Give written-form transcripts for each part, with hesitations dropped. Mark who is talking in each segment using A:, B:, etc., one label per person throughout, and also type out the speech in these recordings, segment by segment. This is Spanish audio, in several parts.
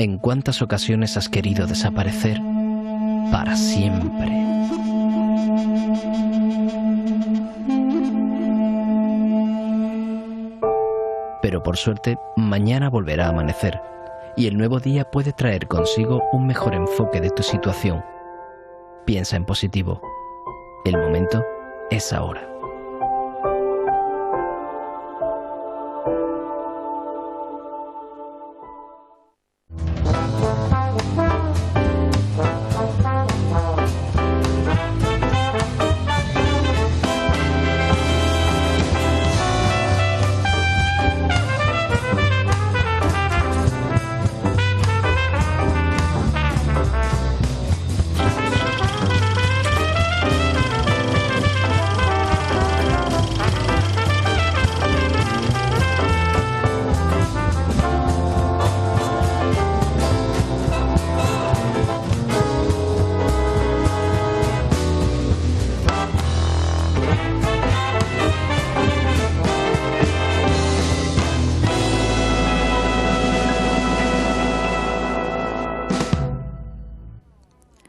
A: ¿En cuántas ocasiones has querido desaparecer para siempre? Pero por suerte, mañana volverá a amanecer, y el nuevo día puede traer consigo un mejor enfoque de tu situación. Piensa en positivo. El momento es ahora.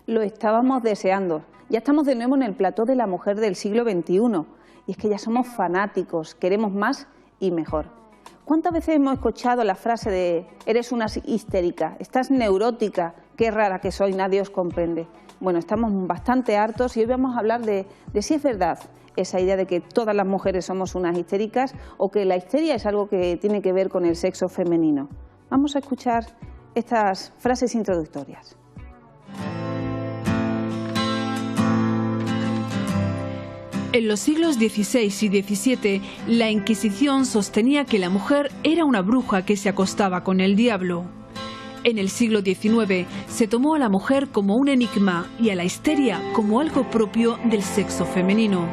B: Lo estábamos deseando. Ya estamos de nuevo en el plató de la mujer del siglo XXI. Y es que ya somos fanáticos, queremos más y mejor. ¿Cuántas veces hemos escuchado la frase de eres una histérica, estás neurótica, qué rara que soy, nadie os comprende? Bueno, estamos bastante hartos y hoy vamos a hablar de si es verdad esa idea de que todas las mujeres somos unas histéricas o que la histeria es algo que tiene que ver con el sexo femenino. Vamos a escuchar estas frases introductorias.
C: En los siglos XVI y XVII, la Inquisición sostenía que la mujer era una bruja que se acostaba con el diablo. En el siglo XIX se tomó a la mujer como un enigma y a la histeria como algo propio del sexo femenino.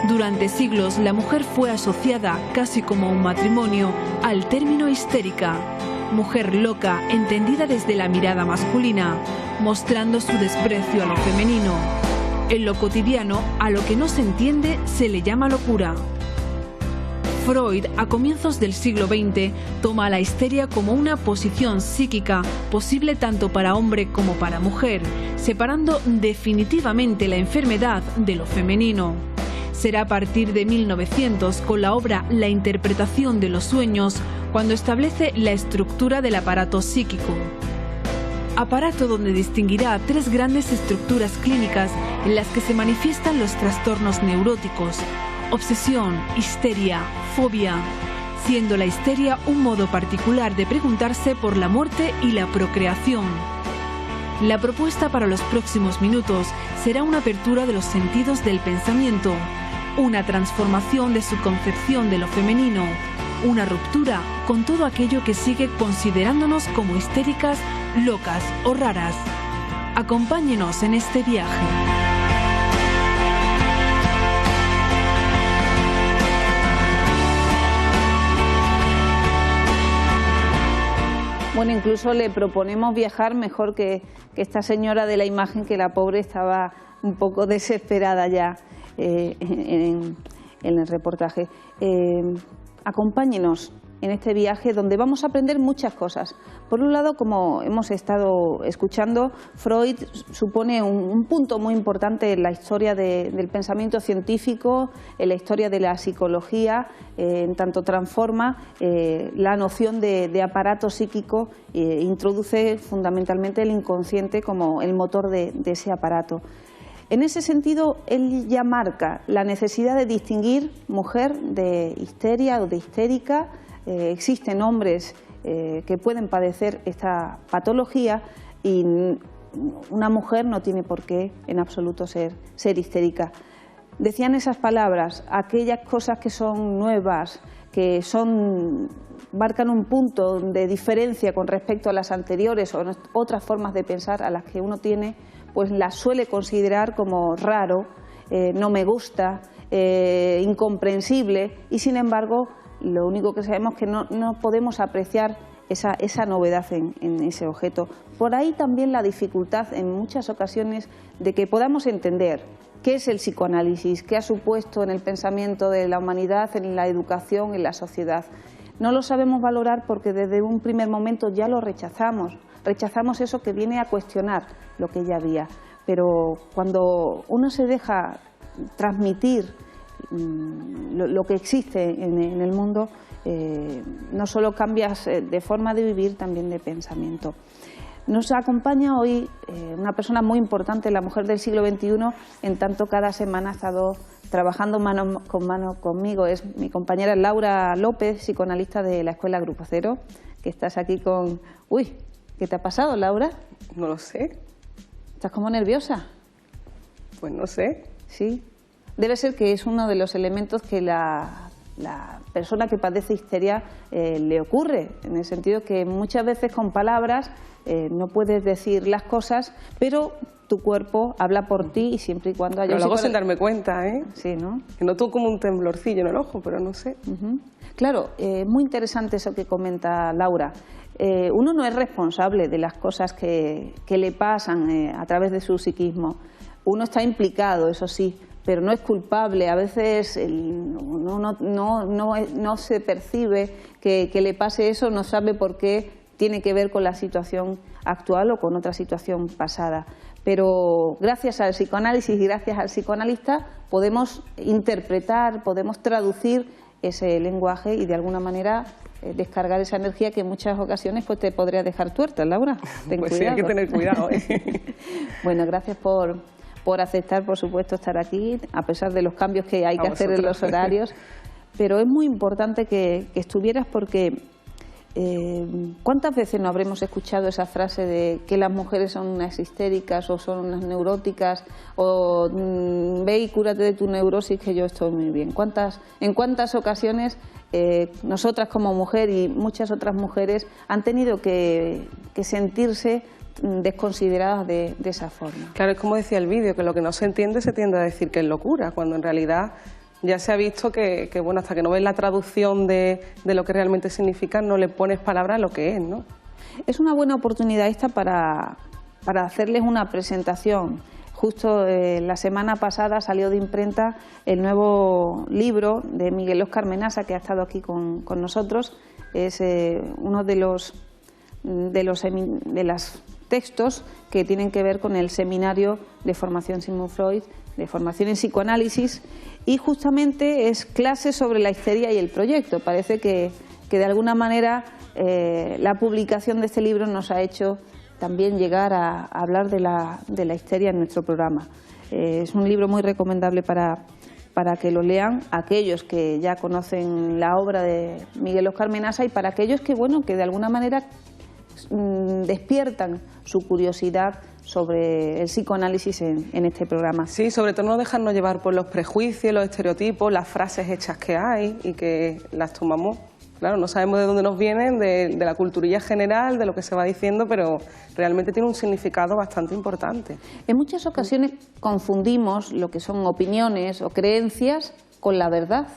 C: Durante siglos la mujer fue asociada, casi como un matrimonio, al término histérica, mujer loca entendida desde la mirada masculina, mostrando su desprecio a lo femenino. En lo cotidiano, a lo que no se entiende, se le llama locura. Freud, a comienzos del siglo XX, toma a la histeria como una posición psíquica posible tanto para hombre como para mujer, separando definitivamente la enfermedad de lo femenino. Será a partir de 1900, con la obra La interpretación de los sueños, cuando establece la estructura del aparato psíquico. Aparato donde distinguirá tres grandes estructuras clínicas en las que se manifiestan los trastornos neuróticos: obsesión, histeria, fobia, siendo la histeria un modo particular de preguntarse por la muerte y la procreación. La propuesta para los próximos minutos será una apertura de los sentidos del pensamiento, una transformación de su concepción de lo femenino, una ruptura con todo aquello que sigue considerándonos como histéricas, locas o raras. Acompáñenos en este viaje.
B: Bueno, incluso le proponemos viajar mejor que esta señora de la imagen, que la pobre estaba un poco desesperada ya en el reportaje. Acompáñenos en este viaje donde vamos a aprender muchas cosas. Por un lado, como hemos estado escuchando, Freud supone un punto muy importante en la historia del pensamiento científico, en la historia de la psicología, en tanto transforma la noción de aparato psíquico, introduce fundamentalmente el inconsciente como el motor de ese aparato. En ese sentido, él ya marca la necesidad de distinguir mujer de histeria o de histérica. Existen hombres que pueden padecer esta patología y una mujer no tiene por qué en absoluto ser histérica. Decían esas palabras, aquellas cosas que son nuevas, que marcan un punto de diferencia con respecto a las anteriores o otras formas de pensar a las que uno tiene, pues las suele considerar como raro, no me gusta, incomprensible, y sin embargo lo único que sabemos es que no podemos apreciar esa novedad en ese objeto. Por ahí también la dificultad en muchas ocasiones de que podamos entender qué es el psicoanálisis, qué ha supuesto en el pensamiento de la humanidad, en la educación, en la sociedad. no lo sabemos valorar porque desde un primer momento ya lo rechazamos. Rechazamos eso que viene a cuestionar lo que ya había. Pero cuando uno se deja transmitir lo que existe en el mundo, no solo cambias de forma de vivir, también de pensamiento. Nos acompaña hoy una persona muy importante, la mujer del siglo XXI, en tanto cada semana ha estado trabajando mano con mano conmigo. Es mi compañera Laura López, psicoanalista de la Escuela Grupo Cero, que estás aquí con... Uy, ¿qué te ha pasado, Laura?
D: No lo sé.
B: ¿Estás como nerviosa?
D: Pues no sé.
B: Sí. Debe ser que es uno de los elementos que la persona que padece histeria le ocurre, en el sentido que muchas veces con palabras no puedes decir las cosas, pero tu cuerpo habla por ti y siempre y cuando haya...
D: Pero lo hago sin darme cuenta, ¿eh?
B: Sí, ¿no?
D: Que noto como un temblorcillo en el ojo, pero no sé.
B: Claro, muy interesante eso que comenta Laura. Uno no es responsable de las cosas que le pasan a través de su psiquismo. Uno está implicado, eso sí, pero no es culpable. A veces no se percibe que le pase eso, no sabe por qué tiene que ver con la situación actual o con otra situación pasada. Pero gracias al psicoanálisis y gracias al psicoanalista podemos interpretar, podemos traducir ese lenguaje y de alguna manera descargar esa energía que en muchas ocasiones pues te podría dejar tuerta, Laura. Ten
D: pues
B: cuidado.
D: Sí, hay que tener cuidado.
B: Bueno, gracias por aceptar, por supuesto, estar aquí, a pesar de los cambios que hay que hacer en los horarios. Pero es muy importante que estuvieras porque ¿cuántas veces no habremos escuchado esa frase de que las mujeres son unas histéricas o son unas neuróticas o ve y cúrate de tu neurosis que yo estoy muy bien? ¿En cuántas ocasiones nosotras como mujer y muchas otras mujeres han tenido que sentirse desconsideradas de esa forma?
D: Claro, es como decía el vídeo, que lo que no se entiende se tiende a decir que es locura, cuando en realidad ya se ha visto que bueno, hasta que no ves la traducción de lo que realmente significa, no le pones palabras a lo que es, ¿no?
B: Es una buena oportunidad esta para hacerles una presentación. Justo la semana pasada salió de imprenta el nuevo libro de Miguel Óscar Menasa, que ha estado aquí con nosotros. Es uno de los textos que tienen que ver con el seminario de formación Sigmund Freud, de formación en psicoanálisis, y justamente es clase sobre la histeria y el proyecto. Parece que de alguna manera la publicación de este libro nos ha hecho también llegar a hablar de la histeria en nuestro programa. Es un libro muy recomendable para que lo lean aquellos que ya conocen la obra de Miguel Óscar Menasa y para aquellos que, bueno, que de alguna manera despiertan su curiosidad sobre el psicoanálisis en este programa.
D: Sí, sobre todo no dejarnos llevar por los prejuicios, los estereotipos, las frases hechas que hay y que las tomamos. Claro, no sabemos de dónde nos vienen, de la culturilla general, de lo que se va diciendo, pero realmente tiene un significado bastante importante.
B: En muchas ocasiones confundimos lo que son opiniones o creencias con la verdad.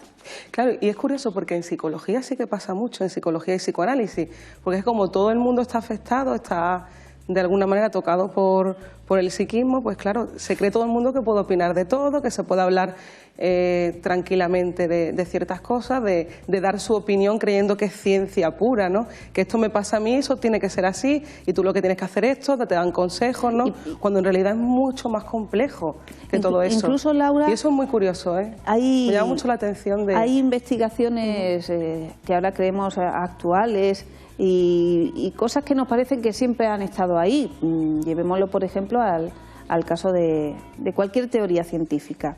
D: Claro, y es curioso porque en psicología sí que pasa mucho, en psicología y psicoanálisis, porque es como todo el mundo está afectado, está de alguna manera tocado por el psiquismo, pues claro, se cree todo el mundo que puede opinar de todo, que se puede hablar tranquilamente de ciertas cosas, de dar su opinión creyendo que es ciencia pura, ¿no? Que esto me pasa a mí, eso tiene que ser así, y tú lo que tienes que hacer es esto, te dan consejos, ¿no? Cuando en realidad es mucho más complejo que todo eso.
B: Incluso, Laura,
D: y eso es muy curioso, ¿eh? Me llama mucho la atención de...
B: Hay investigaciones que ahora creemos actuales y cosas que nos parecen que siempre han estado ahí. Llevémoslo, por ejemplo, al caso de cualquier teoría científica.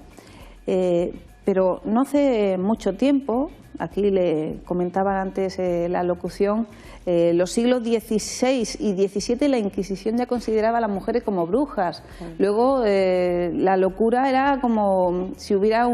B: Pero no hace mucho tiempo, aquí le comentaba antes la locución, los siglos XVI y XVII la Inquisición ya consideraba a las mujeres como brujas. Luego la locura era como si hubiera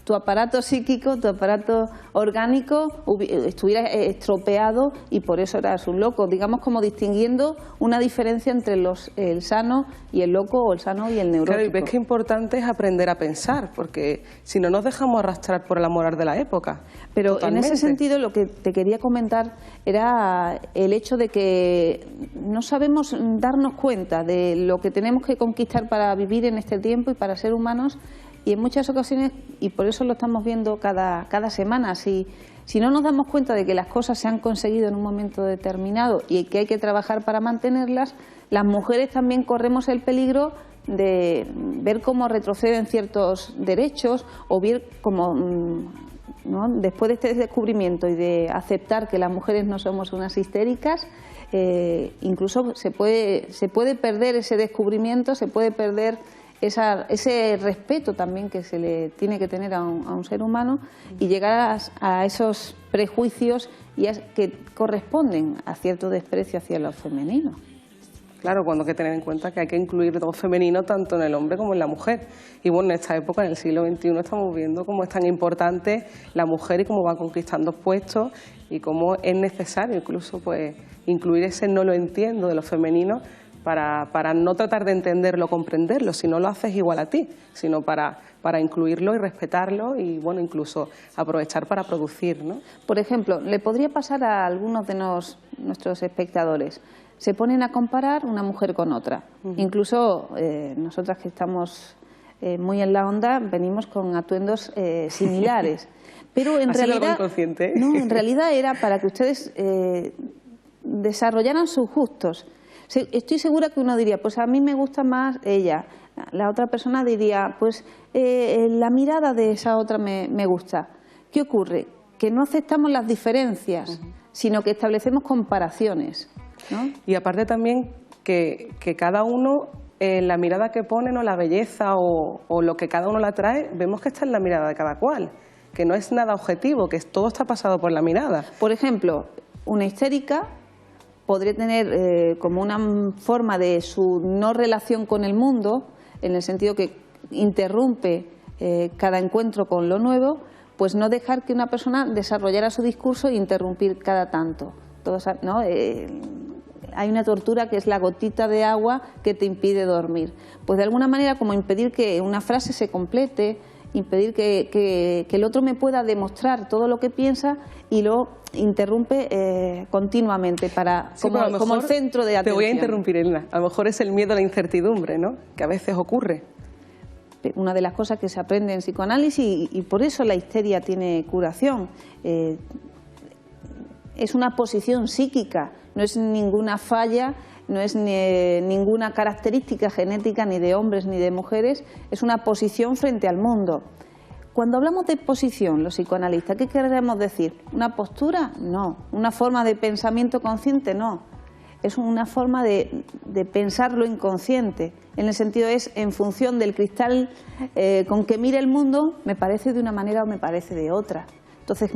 B: tu aparato psíquico, tu aparato orgánico estuviera estropeado y por eso eras un loco, digamos como distinguiendo una diferencia entre el sano y el loco o el sano y el neurótico.
D: Claro, y ves que importante es aprender a pensar, porque si no nos dejamos arrastrar por la moral de la época.
B: Pero
D: totalmente.
B: En ese sentido lo que te quería comentar era el hecho de que no sabemos darnos cuenta de lo que tenemos que conquistar para vivir en este tiempo y para ser humanos. Y en muchas ocasiones, y por eso lo estamos viendo cada semana, si Si no nos damos cuenta de que las cosas se han conseguido en un momento determinado y que hay que trabajar para mantenerlas, las mujeres también corremos el peligro de ver cómo retroceden ciertos derechos o ver cómo, ¿no?, después de este descubrimiento y de aceptar que las mujeres no somos unas histéricas, incluso se puede perder ese descubrimiento, se puede perder ese respeto también que se le tiene que tener a un ser humano y llegar a esos prejuicios que corresponden a cierto desprecio hacia lo femenino.
D: Claro, cuando hay que tener en cuenta que hay que incluir lo femenino tanto en el hombre como en la mujer. Y bueno, en esta época, en el siglo XXI, estamos viendo cómo es tan importante la mujer y cómo va conquistando puestos y cómo es necesario incluso pues incluir ese no lo entiendo de lo femenino para no tratar de entenderlo, comprenderlo, si no lo haces igual a ti, sino para incluirlo y respetarlo y bueno, incluso aprovechar para producir, ¿no?
B: Por ejemplo, le podría pasar a algunos de nuestros espectadores. Se ponen a comparar una mujer con otra. Incluso nosotras que estamos muy en la onda venimos con atuendos similares. Pero en realidad, no, en realidad era para que ustedes desarrollaran sus gustos. Estoy segura que uno diría, pues a mí me gusta más ella. La otra persona diría, pues la mirada de esa otra me gusta. ¿Qué ocurre? Que no aceptamos las diferencias, sino que establecemos comparaciones, ¿no?
D: Y aparte también que cada uno, la mirada que pone, ¿no?, la belleza o lo que cada uno la trae, vemos que está en la mirada de cada cual, que no es nada objetivo, que todo está pasado por la mirada.
B: Por ejemplo, una histérica podría tener como una forma de su no relación con el mundo, en el sentido que interrumpe cada encuentro con lo nuevo, pues no dejar que una persona desarrollara su discurso e interrumpir cada tanto. ¿No? Hay una tortura que es la gotita de agua que te impide dormir. Pues de alguna manera como impedir que una frase se complete, impedir que el otro me pueda demostrar todo lo que piensa y lo interrumpe continuamente como el centro de atención.
D: Te voy a interrumpir, Elena. A lo mejor es el miedo a la incertidumbre, ¿no?, que a veces ocurre.
B: Una de las cosas que se aprende en psicoanálisis y por eso la histeria tiene curación. Es una posición psíquica, no es ninguna falla, no es ninguna característica genética ni de hombres ni de mujeres, es una posición frente al mundo. Cuando hablamos de posición, los psicoanalistas, ¿qué queremos decir? ¿Una postura? No. ¿Una forma de pensamiento consciente? No. Es una forma de pensar lo inconsciente. En el sentido es en función del cristal con que mire el mundo, me parece de una manera o me parece de otra. Entonces,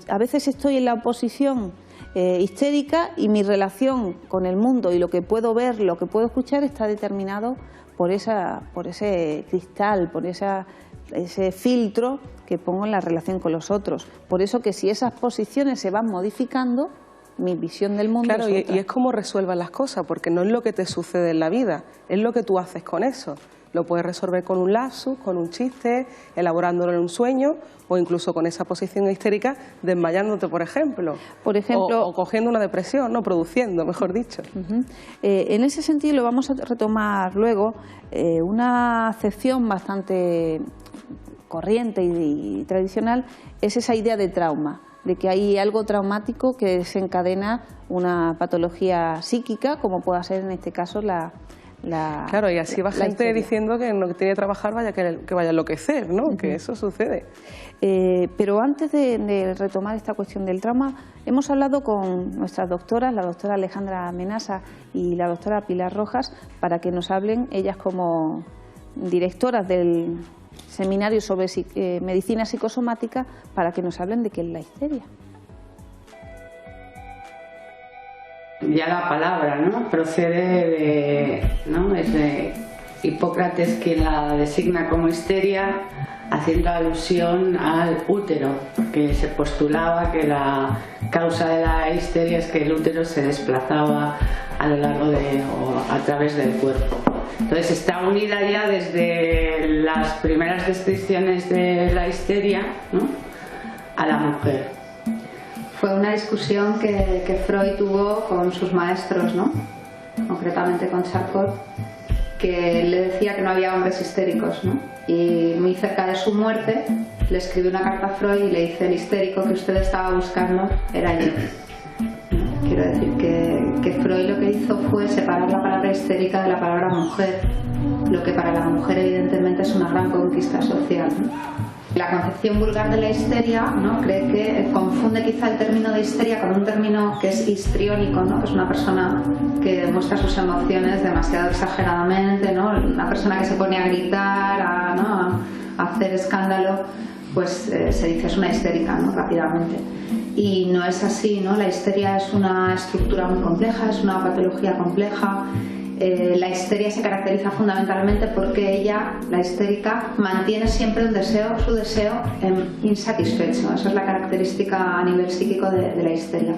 B: a veces estoy en la oposición histérica y mi relación con el mundo y lo que puedo ver, lo que puedo escuchar está determinado por ese cristal, por ese filtro que pongo en la relación con los otros. Por eso que si esas posiciones se van modificando, mi visión del mundo
D: es otra. Y es como resuelvas las cosas, porque no es lo que te sucede en la vida, es lo que tú haces con eso. Lo puedes resolver con un lapsus, con un chiste, elaborándolo en un sueño o incluso con esa posición histérica desmayándote, por ejemplo o cogiendo una depresión, no produciendo, mejor dicho.
B: En ese sentido lo vamos a retomar luego, una acepción bastante corriente y tradicional es esa idea de trauma, de que hay algo traumático que desencadena una patología psíquica, como pueda ser en este caso
D: Claro, y así va gente diciendo que no tiene que trabajar, que vaya a enloquecer, ¿no? Que eso sucede.
B: Pero antes de retomar esta cuestión del trauma, hemos hablado con nuestras doctoras, la doctora Alejandra Menasa y la doctora Pilar Rojas, para que nos hablen, ellas como directoras del seminario sobre medicina psicosomática, para que nos hablen de qué es la histeria.
E: Ya la palabra, ¿no?, procede es de Hipócrates, quien la designa como histeria, haciendo alusión al útero, porque se postulaba que la causa de la histeria es que el útero se desplazaba a lo largo o a través del cuerpo. Entonces está unida ya desde las primeras descripciones de la histeria, ¿no?, a la mujer.
F: Fue una discusión que Freud tuvo con sus maestros, ¿no?, concretamente con Charcot, que le decía que no había hombres histéricos, ¿no?, y muy cerca de su muerte le escribe una carta a Freud y le dice: el histérico que usted estaba buscando era yo. Quiero decir que Freud lo que hizo fue separar la palabra histérica de la palabra mujer, lo que para la mujer evidentemente es una gran conquista social, ¿no? La concepción vulgar de la histeria, ¿no?, cree que confunde quizá el término de histeria con un término que es histriónico, ¿no?, que es una persona que muestra sus emociones demasiado exageradamente, ¿no?, una persona que se pone a gritar, a hacer escándalo, pues se dice es una histérica, ¿no?, rápidamente. Y no es así, ¿no? La histeria es una estructura muy compleja, es una patología compleja. La histeria se caracteriza fundamentalmente porque ella, la histérica, mantiene siempre un deseo, su deseo insatisfecho. Esa es la característica a nivel psíquico de la histeria.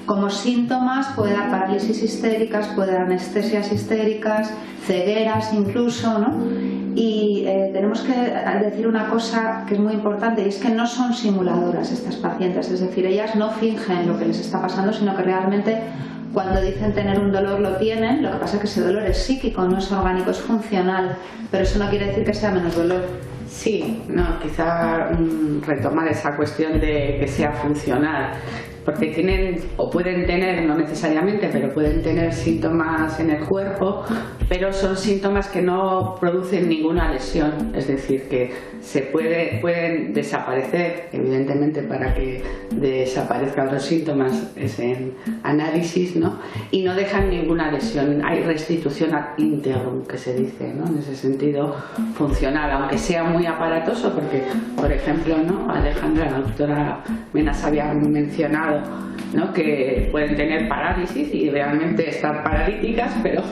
F: Como síntomas puede dar parálisis histéricas, puede dar anestesias histéricas, cegueras incluso, ¿no? Y tenemos que decir una cosa que es muy importante, y es que no son simuladoras estas pacientes, es decir, ellas no fingen lo que les está pasando, sino que realmente cuando dicen tener un dolor lo tienen. Lo que pasa es que ese dolor es psíquico, no es orgánico, es funcional, pero eso no quiere decir que sea menos dolor.
E: Sí, no, quizá retomar esa cuestión de que sea funcional, porque tienen o pueden tener, no necesariamente, pero pueden tener síntomas en el cuerpo, pero son síntomas que no producen ninguna lesión, es decir, que pueden desaparecer, evidentemente para que desaparezcan los síntomas es en análisis, ¿no?, y no dejan ninguna lesión, hay restitución ad integrum, que se dice, ¿no?, en ese sentido funcional, aunque sea muy aparatoso, porque, por ejemplo, ¿no?, Alejandra, la doctora Menas, había mencionado, ¿no?, que pueden tener parálisis y realmente estar paralíticas, pero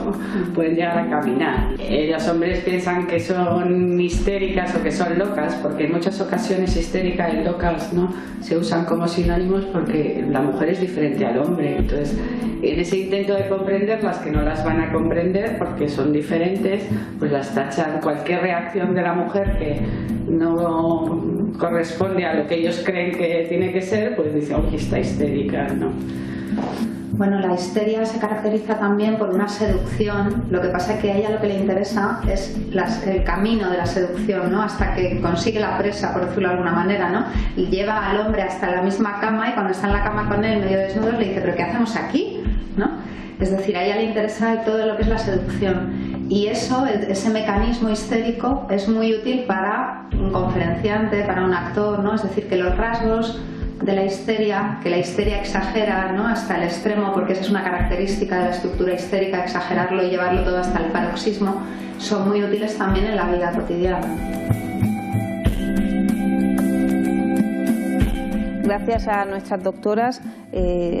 E: pueden llegar a caminar. Los hombres piensan que son histéricas o que son locas, porque en muchas ocasiones histérica y locas, ¿no?, se usan como sinónimos porque la mujer es diferente al hombre. Entonces, en ese intento de comprenderlas, que no las van a comprender porque son diferentes, pues las tachan. Cualquier reacción de la mujer que no corresponde a lo que ellos creen que tiene que ser, pues dicen: oye, está histérica, ¿no?
F: Bueno, la histeria se caracteriza también por una seducción. Lo que pasa es que a ella lo que le interesa es el camino de la seducción, ¿no?, hasta que consigue la presa, por decirlo de alguna manera, ¿no?, y lleva al hombre hasta la misma cama, y cuando está en la cama con él medio desnudo le dice: ¿pero qué hacemos aquí?, ¿no? Es decir, a ella le interesa todo lo que es la seducción. Y eso, ese mecanismo histérico, es muy útil para un conferenciante, para un actor, ¿no? Es decir, que los rasgos de la histeria, que la histeria exagera, ¿no?, hasta el extremo, porque esa es una característica de la estructura histérica, exagerarlo y llevarlo todo hasta el paroxismo, son muy útiles también en la vida cotidiana.
B: Gracias a nuestras doctoras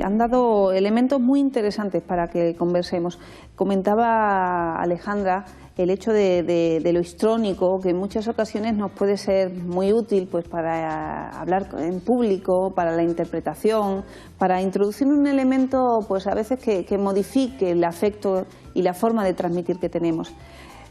B: han dado elementos muy interesantes para que conversemos. Comentaba Alejandra el hecho de lo histrónico, que en muchas ocasiones nos puede ser muy útil, pues, para hablar en público, para la interpretación, para introducir un elemento, pues a veces que modifique el afecto y la forma de transmitir que tenemos.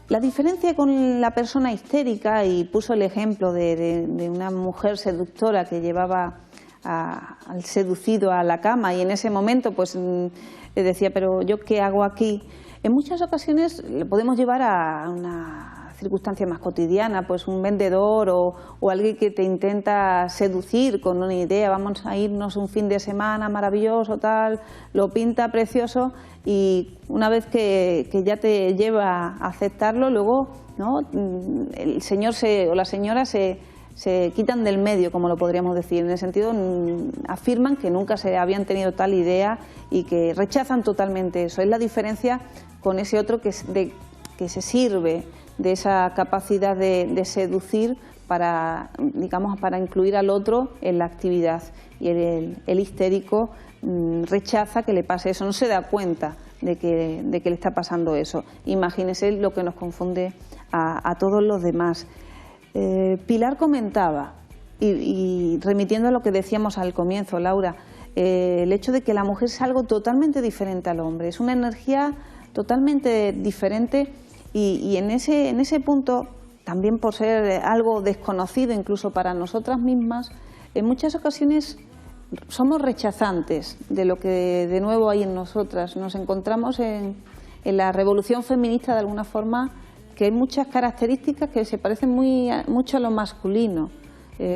B: La diferencia con la persona histérica, y puso el ejemplo de una mujer seductora que llevaba al seducido a la cama, y en ese momento pues le decía: pero yo qué hago aquí. En muchas ocasiones lo podemos llevar a una circunstancia más cotidiana, pues un vendedor o alguien que te intenta seducir con una idea: vamos a irnos un fin de semana maravilloso, tal, lo pinta precioso, y una vez que ya te lleva a aceptarlo, luego, ¿no?, el señor o la señora se quitan del medio, como lo podríamos decir, en el sentido, afirman que nunca se habían tenido tal idea y que rechazan totalmente eso. Es la diferencia con ese otro que se sirve de esa capacidad de seducir para, digamos, para incluir al otro en la actividad, y el histérico rechaza que le pase eso, no se da cuenta de que le está pasando eso. Imagínese lo que nos confunde a todos los demás. Pilar comentaba, y remitiendo a lo que decíamos al comienzo, Laura, el hecho de que la mujer es algo totalmente diferente al hombre, es una energía totalmente diferente, y en ese punto, también por ser algo desconocido incluso para nosotras mismas, en muchas ocasiones somos rechazantes de lo que de nuevo hay en nosotras. Nos encontramos en la revolución feminista, de alguna forma, que hay muchas características que se parecen mucho a lo masculino.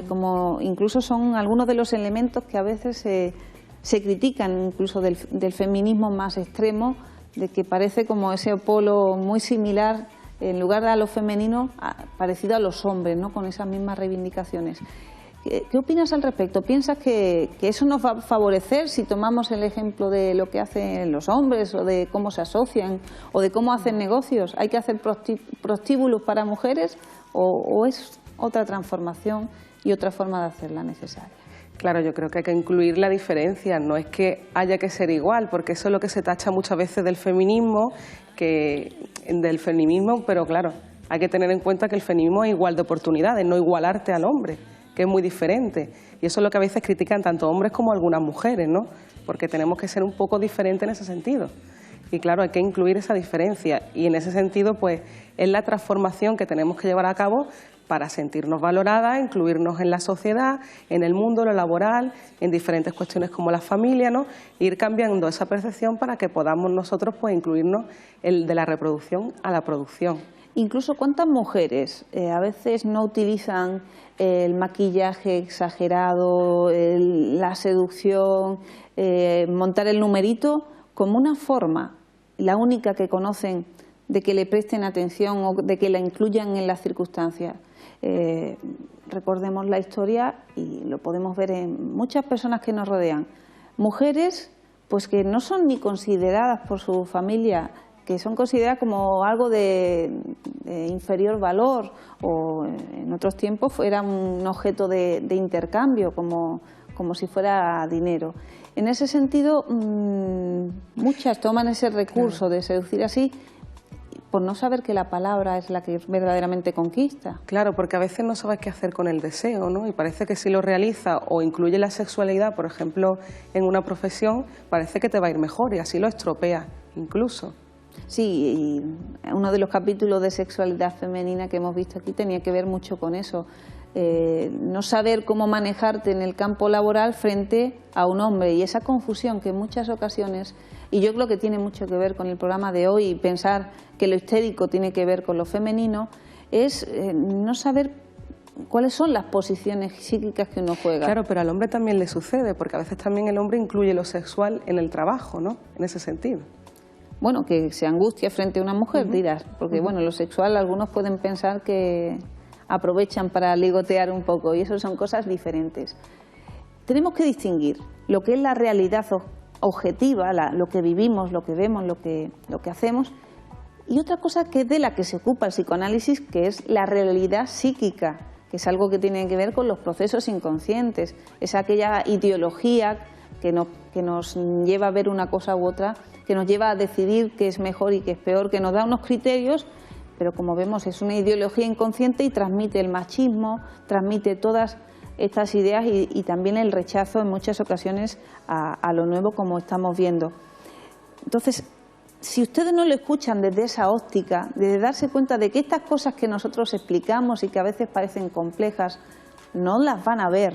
B: como incluso son algunos de los elementos que a veces se critican incluso del feminismo más extremo, de que parece como ese polo muy similar, en lugar de a lo femenino, parecido a los hombres, ¿no? Con esas mismas reivindicaciones. ¿Qué opinas al respecto? ¿Piensas que eso nos va a favorecer si tomamos el ejemplo de lo que hacen los hombres o de cómo se asocian o de cómo hacen negocios? ¿Hay que hacer prostíbulos para mujeres o es otra transformación y otra forma de hacerla necesaria?
D: Claro, yo creo que hay que incluir la diferencia, no es que haya que ser igual, porque eso es lo que se tacha muchas veces del feminismo, pero claro, hay que tener en cuenta que el feminismo es igual de oportunidades, no igualarte al hombre, que es muy diferente. Y eso es lo que a veces critican tanto hombres como algunas mujeres, ¿no? Porque tenemos que ser un poco diferentes en ese sentido. Y claro, hay que incluir esa diferencia. Y en ese sentido, pues, es la transformación que tenemos que llevar a cabo para sentirnos valoradas, incluirnos en la sociedad, en el mundo, lo laboral, en diferentes cuestiones como la familia, ¿no? Ir cambiando esa percepción para que podamos nosotros, pues, incluirnos de la reproducción a la producción.
B: Incluso cuántas mujeres a veces no utilizan el maquillaje exagerado, la seducción, montar el numerito como una forma, la única que conocen, de que le presten atención o de que la incluyan en las circunstancias. Recordemos la historia y lo podemos ver en muchas personas que nos rodean. Mujeres pues que no son ni consideradas por su familia, que son consideradas como algo de inferior valor, o en otros tiempos era un objeto de intercambio, como si fuera dinero. En ese sentido, muchas toman ese recurso de seducir así por no saber que la palabra es la que verdaderamente conquista.
D: Claro, porque a veces no sabes qué hacer con el deseo, ¿no? Y parece que si lo realiza o incluye la sexualidad, por ejemplo, en una profesión, parece que te va a ir mejor y así lo estropea incluso.
B: Sí, y uno de los capítulos de sexualidad femenina que hemos visto aquí tenía que ver mucho con eso. No saber cómo manejarte en el campo laboral frente a un hombre, y esa confusión que en muchas ocasiones, y yo creo que tiene mucho que ver con el programa de hoy, y pensar que lo histérico tiene que ver con lo femenino, es no saber cuáles son las posiciones psíquicas que uno juega.
D: Claro, pero al hombre también le sucede, porque a veces también el hombre incluye lo sexual en el trabajo, ¿no? En ese sentido.
B: Bueno, que se angustia frente a una mujer, dirás, porque bueno, lo sexual algunos pueden pensar que aprovechan para ligotear un poco, y eso son cosas diferentes. Tenemos que distinguir lo que es la realidad objetiva, lo que vivimos, lo que vemos, lo que hacemos, y otra cosa que es de la que se ocupa el psicoanálisis, que es la realidad psíquica, que es algo que tiene que ver con los procesos inconscientes, es aquella ideología que nos lleva a ver una cosa u otra, que nos lleva a decidir qué es mejor y qué es peor, que nos da unos criterios, pero como vemos es una ideología inconsciente y transmite el machismo, transmite todas estas ideas y también el rechazo en muchas ocasiones a lo nuevo, como estamos viendo. Entonces, si ustedes no lo escuchan desde esa óptica, desde darse cuenta de que estas cosas que nosotros explicamos y que a veces parecen complejas, no las van a ver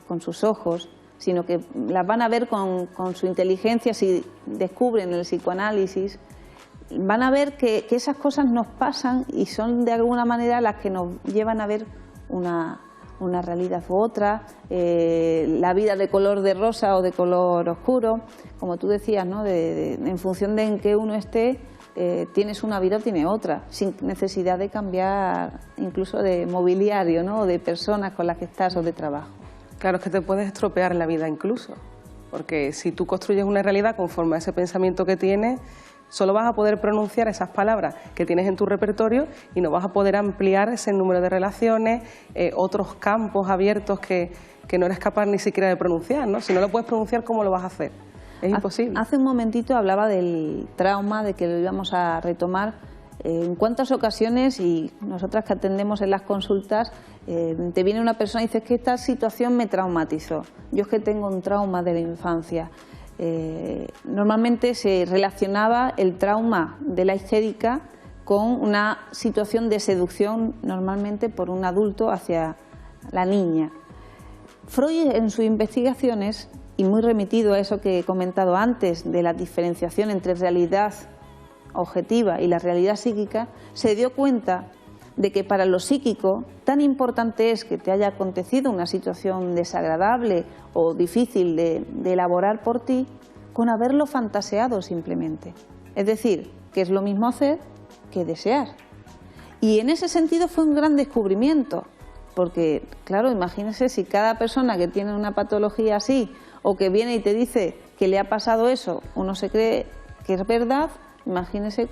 B: con sus ojos, sino que las van a ver con su inteligencia si descubren el psicoanálisis, van a ver que esas cosas nos pasan y son de alguna manera las que nos llevan a ver una realidad u otra, la vida de color de rosa o de color oscuro, como tú decías, ¿no? En función de en qué uno esté, tienes una vida o tiene otra, sin necesidad de cambiar incluso de mobiliario, ¿no? O de personas con las que estás o de trabajo.
D: Claro, es que te puedes estropear la vida incluso, porque si tú construyes una realidad conforme a ese pensamiento que tienes, solo vas a poder pronunciar esas palabras que tienes en tu repertorio y no vas a poder ampliar ese número de relaciones, otros campos abiertos que no eres capaz ni siquiera de pronunciar, ¿no? Si no lo puedes pronunciar, ¿cómo lo vas a hacer? Es imposible.
B: Hace un momentito hablaba del trauma, de que lo íbamos a retomar. En cuántas ocasiones, y nosotras que atendemos en las consultas, te viene una persona y dice que esta situación me traumatizó. Yo es que tengo un trauma de la infancia. Normalmente se relacionaba el trauma de la histérica con una situación de seducción, normalmente por un adulto hacia la niña. Freud, en sus investigaciones, y muy remitido a eso que he comentado antes, de la diferenciación entre realidad objetiva y la realidad psíquica, se dio cuenta de que para lo psíquico tan importante es que te haya acontecido una situación desagradable o difícil de elaborar por ti, con haberlo fantaseado simplemente. Es decir, que es lo mismo hacer que desear. Y en ese sentido fue un gran descubrimiento, porque, claro, imagínese si cada persona que tiene una patología así o que viene y te dice que le ha pasado eso, uno se cree que es verdad, imagínese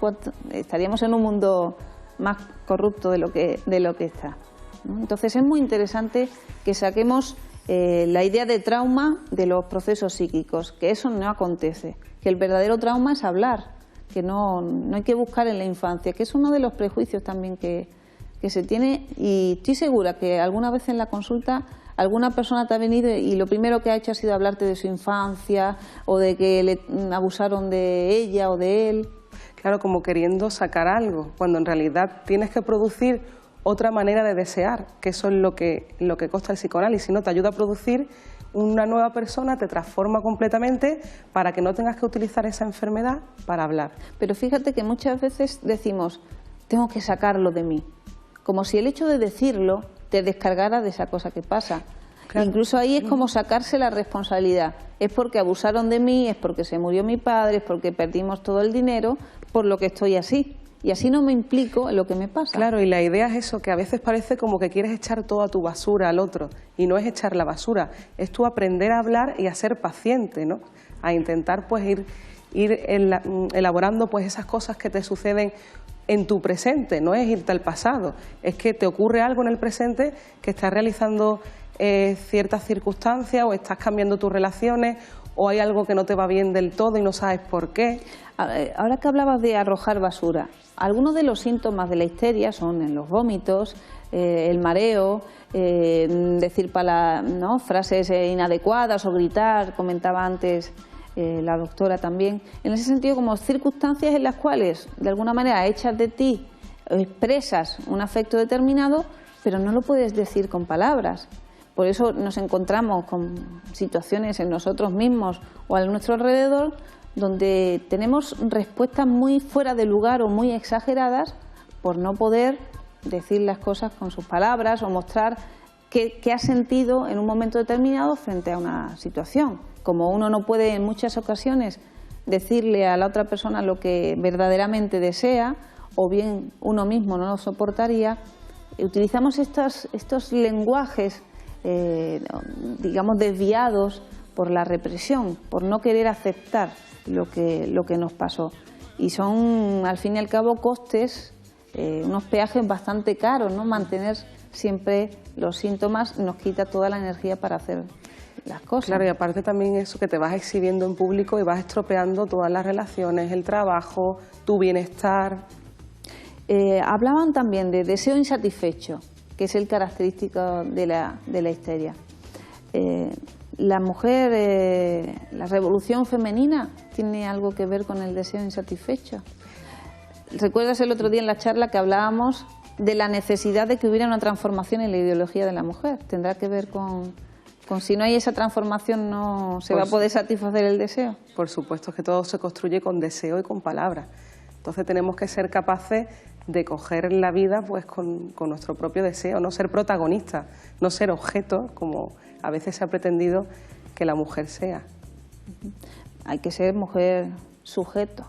B: estaríamos en un mundo más corrupto de lo que está, ¿no? Entonces es muy interesante que saquemos la idea de trauma de los procesos psíquicos, que eso no acontece, que el verdadero trauma es hablar, que no hay que buscar en la infancia, que es uno de los prejuicios también que se tiene, y estoy segura que alguna vez en la consulta alguna persona te ha venido y lo primero que ha hecho ha sido hablarte de su infancia o de que le abusaron de ella o de él.
D: Claro, como queriendo sacar algo, cuando en realidad tienes que producir otra manera de desear, que eso es lo que consta el psicoanálisis, ¿no? Te ayuda a producir una nueva persona, te transforma completamente para que no tengas que utilizar esa enfermedad para hablar.
B: Pero fíjate que muchas veces decimos, tengo que sacarlo de mí, como si el hecho de decirlo te descargara de esa cosa que pasa. Claro. Incluso ahí es como sacarse la responsabilidad. Es porque abusaron de mí, es porque se murió mi padre, es porque perdimos todo el dinero, por lo que estoy así. Y así no me implico en lo que me pasa.
D: Claro, y la idea es eso, que a veces parece como que quieres echar toda tu basura al otro. Y no es echar la basura, es tú aprender a hablar y a ser paciente, ¿no? A intentar pues ir elaborando pues esas cosas que te suceden en tu presente, no es irte al pasado, es que te ocurre algo en el presente, que estás realizando ciertas circunstancias o estás cambiando tus relaciones o hay algo que no te va bien del todo y no sabes por qué.
B: Ahora que hablabas de arrojar basura, algunos de los síntomas de la histeria son en los vómitos, el mareo, decir frases inadecuadas o gritar, comentaba antes la doctora también, en ese sentido como circunstancias en las cuales de alguna manera echas de ti, expresas un afecto determinado, pero no lo puedes decir con palabras. Por eso nos encontramos con situaciones en nosotros mismos o a nuestro alrededor donde tenemos respuestas muy fuera de lugar o muy exageradas por no poder decir las cosas con sus palabras o mostrar qué ha sentido en un momento determinado frente a una situación. Como uno no puede en muchas ocasiones decirle a la otra persona lo que verdaderamente desea, o bien uno mismo no lo soportaría, utilizamos estos lenguajes, digamos, desviados por la represión, por no querer aceptar lo que nos pasó. Y son, al fin y al cabo, costes, unos peajes bastante caros, ¿no? Mantener siempre los síntomas nos quita toda la energía para hacer las cosas.
D: Claro, y aparte también eso, que te vas exhibiendo en público y vas estropeando todas las relaciones, el trabajo, tu bienestar.
B: Hablaban también de deseo insatisfecho, que es el característico de la histeria. La mujer, la revolución femenina, tiene algo que ver con el deseo insatisfecho. ¿Recuerdas el otro día en la charla que hablábamos de la necesidad de que hubiera una transformación en la ideología de la mujer? ¿Tendrá que ver con si no hay esa transformación no se va a poder satisfacer el deseo?
D: Por supuesto, que todo se construye con deseo y con palabras. Entonces tenemos que ser capaces de coger la vida pues con nuestro propio deseo, no ser protagonistas, no ser objeto, como a veces se ha pretendido que la mujer sea.
B: Hay que ser mujer sujeto.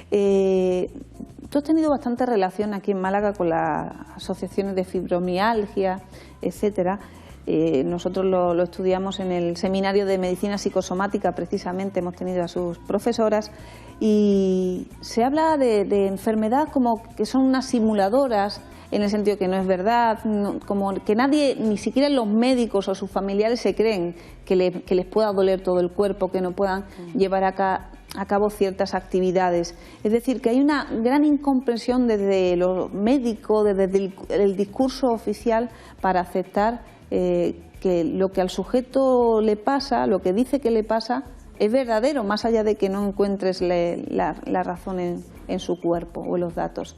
B: Tú has tenido bastante relación aquí en Málaga con las asociaciones de fibromialgia, etcétera. Nosotros lo estudiamos en el seminario de medicina psicosomática, precisamente hemos tenido a sus profesoras, y se habla de enfermedad como que son unas simuladoras, en el sentido que no es verdad, como que nadie, ni siquiera los médicos o sus familiares se creen que les pueda doler todo el cuerpo, que no puedan llevar a cabo ciertas actividades. Es decir, que hay una gran incomprensión desde lo médico, desde el discurso oficial, para aceptar que lo que al sujeto le pasa, lo que dice que le pasa, es verdadero, más allá de que no encuentres la razón en su cuerpo o en los datos.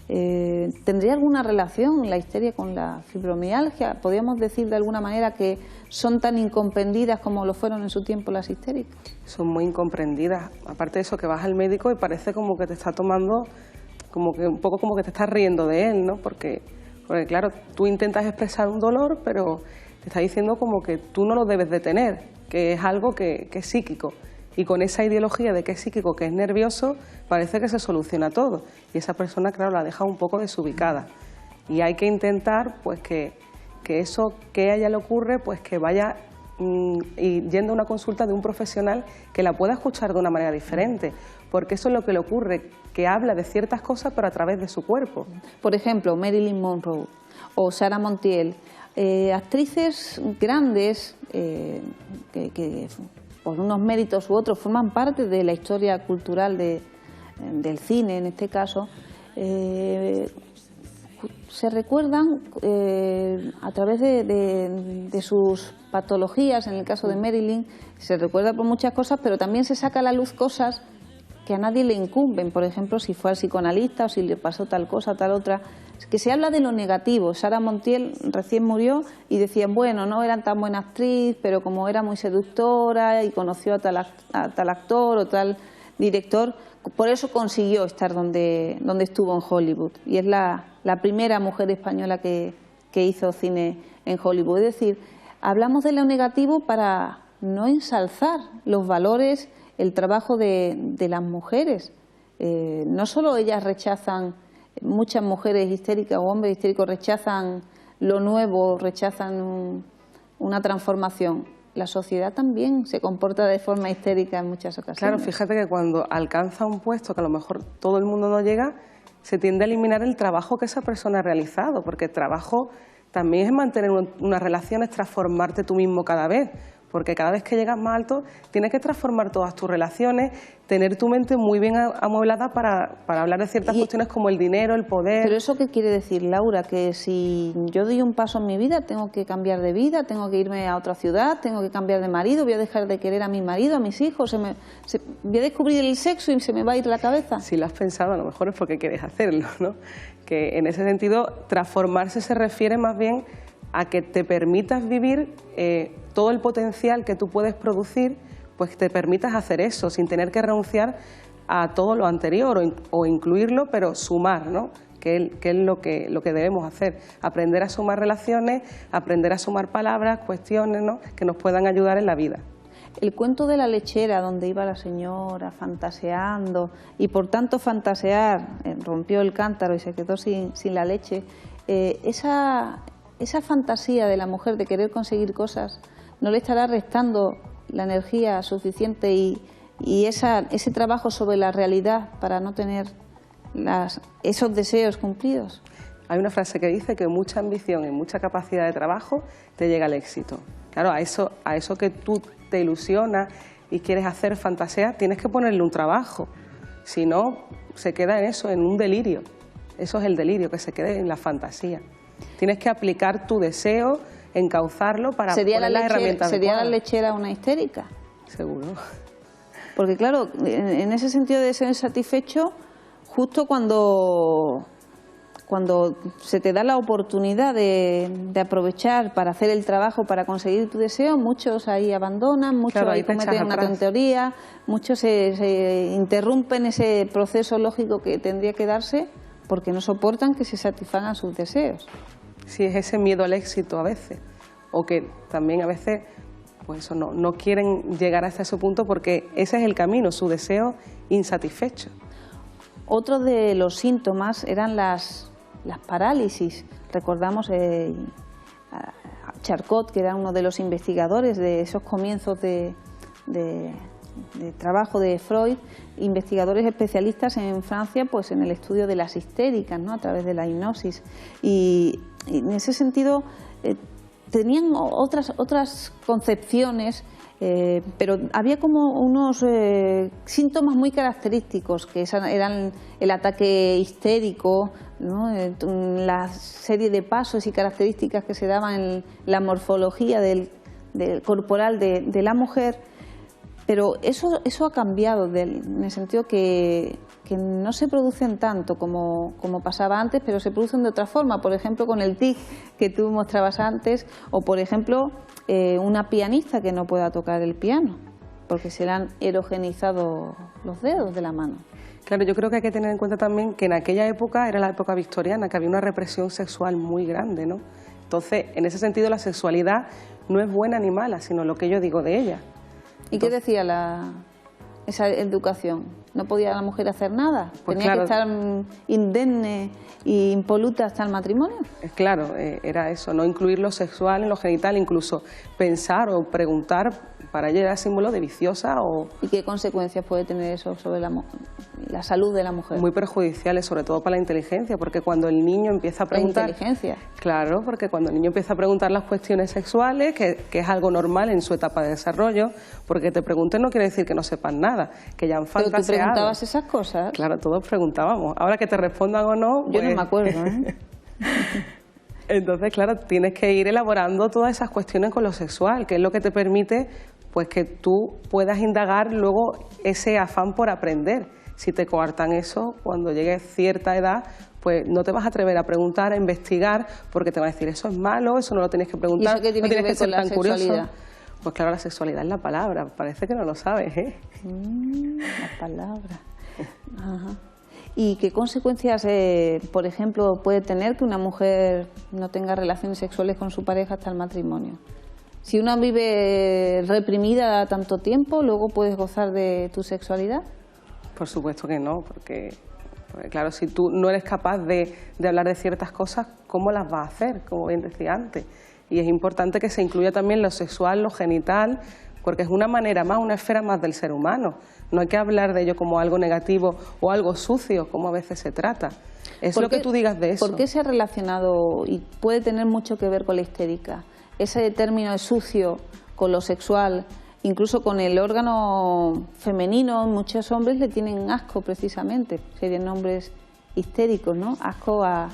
B: ¿Tendría alguna relación la histeria con la fibromialgia? ¿Podríamos decir de alguna manera que son tan incomprendidas como lo fueron en su tiempo las histéricas?
D: Son muy incomprendidas. Aparte de eso, que vas al médico y parece como que te está tomando como que un poco como que te estás riendo de él, ¿no? Porque claro, tú intentas expresar un dolor, pero te está diciendo como que tú no lo debes de tener, que es algo que es psíquico. Y con esa ideología de que es psíquico, que es nervioso, parece que se soluciona todo. Y esa persona, claro, la deja un poco desubicada. Y hay que intentar, pues, que eso que a ella le ocurre, pues que vaya y yendo a una consulta de un profesional que la pueda escuchar de una manera diferente. Porque eso es lo que le ocurre, que habla de ciertas cosas, pero a través de su cuerpo.
B: Por ejemplo, Marilyn Monroe o Sara Montiel, actrices grandes que por unos méritos u otros forman parte de la historia cultural del cine, en este caso, se recuerdan a través de sus patologías. En el caso de Marilyn se recuerda por muchas cosas, pero también se saca a la luz cosas que a nadie le incumben, por ejemplo, si fue al psicoanalista o si le pasó tal cosa, tal otra, que se habla de lo negativo. Sara Montiel recién murió y decían, bueno, no era tan buena actriz, pero como era muy seductora y conoció a tal actor o tal director, por eso consiguió estar donde estuvo en Hollywood. Y es la primera mujer española que hizo cine en Hollywood. Es decir, hablamos de lo negativo para no ensalzar los valores, el trabajo de las mujeres. No solo ellas rechazan, muchas mujeres histéricas o hombres histéricos rechazan lo nuevo, rechazan una transformación. La sociedad también se comporta de forma histérica en muchas ocasiones.
D: Claro, fíjate que cuando alcanza un puesto que a lo mejor todo el mundo no llega, se tiende a eliminar el trabajo que esa persona ha realizado, porque el trabajo también es mantener unas relaciones, transformarte tú mismo cada vez. Porque cada vez que llegas más alto tienes que transformar todas tus relaciones, tener tu mente muy bien amueblada para hablar de ciertas cuestiones como el dinero, el poder.
B: ¿Pero eso qué quiere decir, Laura? Que si yo doy un paso en mi vida, tengo que cambiar de vida, tengo que irme a otra ciudad, tengo que cambiar de marido, voy a dejar de querer a mi marido, a mis hijos, voy a descubrir el sexo y se me va a ir la cabeza.
D: Si lo has pensado, a lo mejor es porque quieres hacerlo, ¿no? Que en ese sentido, transformarse se refiere más bien a que te permitas vivir todo el potencial que tú puedes producir, pues te permitas hacer eso sin tener que renunciar a todo lo anterior o incluirlo, pero sumar, ¿no? Que es lo que debemos hacer, aprender a sumar relaciones, aprender a sumar palabras, cuestiones, ¿no? Que nos puedan ayudar en la vida.
B: El cuento de la lechera, donde iba la señora fantaseando y por tanto fantasear rompió el cántaro y se quedó sin la leche, esa fantasía de la mujer de querer conseguir cosas no le estará restando la energía suficiente y ese trabajo sobre la realidad para no tener esos deseos cumplidos.
D: Hay una frase que dice que mucha ambición y mucha capacidad de trabajo te llega al éxito. Claro, a eso que tú te ilusionas y quieres hacer, fantaseas, tienes que ponerle un trabajo. Si no, se queda en eso, en un delirio. Eso es el delirio, que se quede en la fantasía. Tienes que aplicar tu deseo, encauzarlo para poner las herramientas adecuadas.
B: ¿Sería la lechera una histérica?
D: Seguro.
B: Porque claro, en ese sentido de ser satisfecho, justo cuando se te da la oportunidad de aprovechar para hacer el trabajo, para conseguir tu deseo, muchos ahí abandonan, muchos ahí cometen una tontería, muchos se interrumpen ese proceso lógico que tendría que darse porque no soportan que se satisfagan sus deseos.
D: Sí, es ese miedo al éxito a veces, o que también a veces pues eso, no quieren llegar hasta ese punto porque ese es el camino, su deseo insatisfecho.
B: Otro de los síntomas eran las parálisis. Recordamos a Charcot, que era uno de los investigadores de esos comienzos de trabajo de Freud, investigadores especialistas en Francia pues en el estudio de las histéricas, ¿no? A través de la hipnosis. Y en ese sentido tenían otras concepciones, pero había como unos síntomas muy característicos, que eran el ataque histérico, ¿no? La serie de pasos y características que se daban en la morfología del corporal de la mujer. Pero eso ha cambiado en el sentido que no se producen tanto como pasaba antes, pero se producen de otra forma. Por ejemplo, con el tic que tú mostrabas antes, o por ejemplo, una pianista que no pueda tocar el piano, porque se le han erogenizado los dedos de la mano.
D: Claro, yo creo que hay que tener en cuenta también que en aquella época, era la época victoriana, que había una represión sexual muy grande, ¿no? Entonces, en ese sentido, la sexualidad no es buena ni mala, sino lo que yo digo de ella.
B: ¿Y qué decía esa educación? ¿No podía la mujer hacer nada?
D: Pues
B: ¿Tenía
D: claro,
B: que estar indemne e impoluta hasta el matrimonio?
D: Claro, era eso, no incluir lo sexual en lo genital, incluso pensar o preguntar, para ella era símbolo de viciosa o...
B: ¿Y qué consecuencias puede tener eso sobre la salud de la mujer?
D: Muy perjudiciales, sobre todo para la inteligencia, porque cuando el niño empieza a preguntar...
B: ¿La inteligencia?
D: Claro, porque cuando el niño empieza a preguntar las cuestiones sexuales, que es algo normal en su etapa de desarrollo, porque te pregunten no quiere decir que no sepan nada, que ya han fantaseado.
B: ¿Pero tú preguntabas esas cosas?
D: Claro, todos preguntábamos. Ahora que te respondan o no...
B: Yo
D: pues...
B: no me acuerdo, ¿eh?
D: Entonces, claro, tienes que ir elaborando todas esas cuestiones con lo sexual, que es lo que te permite pues que tú puedas indagar luego ese afán por aprender. Si te coartan eso, cuando llegues cierta edad, pues no te vas a atrever a preguntar, a investigar, porque te van a decir, eso es malo, eso no lo tienes que preguntar,
B: ¿Y eso qué tiene
D: no tienes
B: que ver
D: ser
B: con la
D: tan curioso.
B: sexualidad?
D: Pues claro, la sexualidad es la palabra, parece que no lo sabes, ¿eh?
B: La palabra. Ajá. ¿Y qué consecuencias, por ejemplo, puede tener que una mujer no tenga relaciones sexuales con su pareja hasta el matrimonio? Si una vive reprimida tanto tiempo, ¿luego puedes gozar de tu sexualidad?
D: Por supuesto que no, porque claro, si tú no eres capaz de hablar de ciertas cosas, ¿cómo las vas a hacer? Como bien decía antes. Y es importante que se incluya también lo sexual, lo genital, porque es una manera más, una esfera más del ser humano. No hay que hablar de ello como algo negativo o algo sucio, como a veces se trata. Es lo que tú digas de eso.
B: ¿Por qué se ha relacionado y puede tener mucho que ver con la histérica? Ese término de sucio con lo sexual, incluso con el órgano femenino, muchos hombres le tienen asco precisamente, serían hombres histéricos, ¿no? Asco a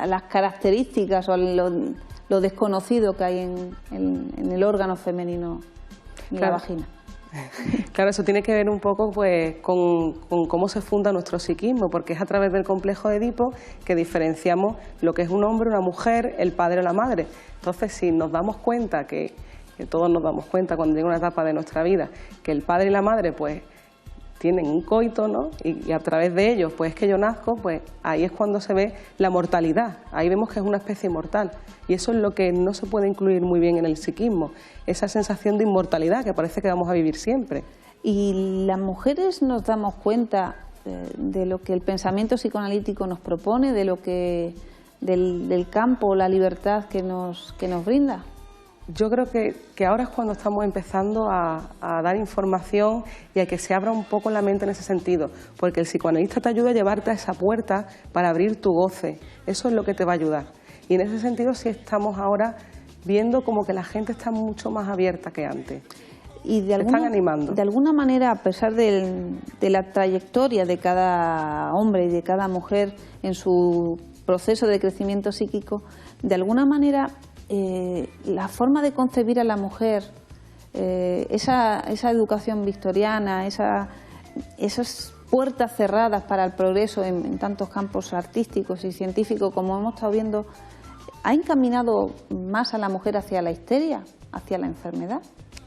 B: las características o a lo desconocido que hay en el órgano femenino, en la vagina.
D: Claro, eso tiene que ver un poco pues con cómo se funda nuestro psiquismo, porque es a través del complejo de Edipo que diferenciamos lo que es un hombre, una mujer, el padre o la madre. Entonces, si nos damos cuenta, que todos nos damos cuenta cuando llega una etapa de nuestra vida, que el padre y la madre pues tienen un coito, ¿no? Y a través de ellos pues es que yo nazco, pues ahí es cuando se ve la mortalidad. Ahí vemos que es una especie mortal. Y eso es lo que no se puede incluir muy bien en el psiquismo, esa sensación de inmortalidad que parece que vamos a vivir siempre.
B: Y las mujeres nos damos cuenta de lo que el pensamiento psicoanalítico nos propone, de lo que del campo, la libertad que nos brinda.
D: Yo creo que ahora es cuando estamos empezando a dar información y a que se abra un poco la mente en ese sentido, porque el psicoanalista te ayuda a llevarte a esa puerta para abrir tu goce. Eso es lo que te va a ayudar. Y en ese sentido sí estamos ahora viendo como que la gente está mucho más abierta que antes.
B: Y
D: están animando.
B: De alguna manera, a pesar de la trayectoria de cada hombre y de cada mujer en su proceso de crecimiento psíquico, de alguna manera la forma de concebir a la mujer, esa educación victoriana, esas puertas cerradas para el progreso en tantos campos artísticos y científicos como hemos estado viendo, ¿ha encaminado más a la mujer hacia la histeria, hacia la enfermedad?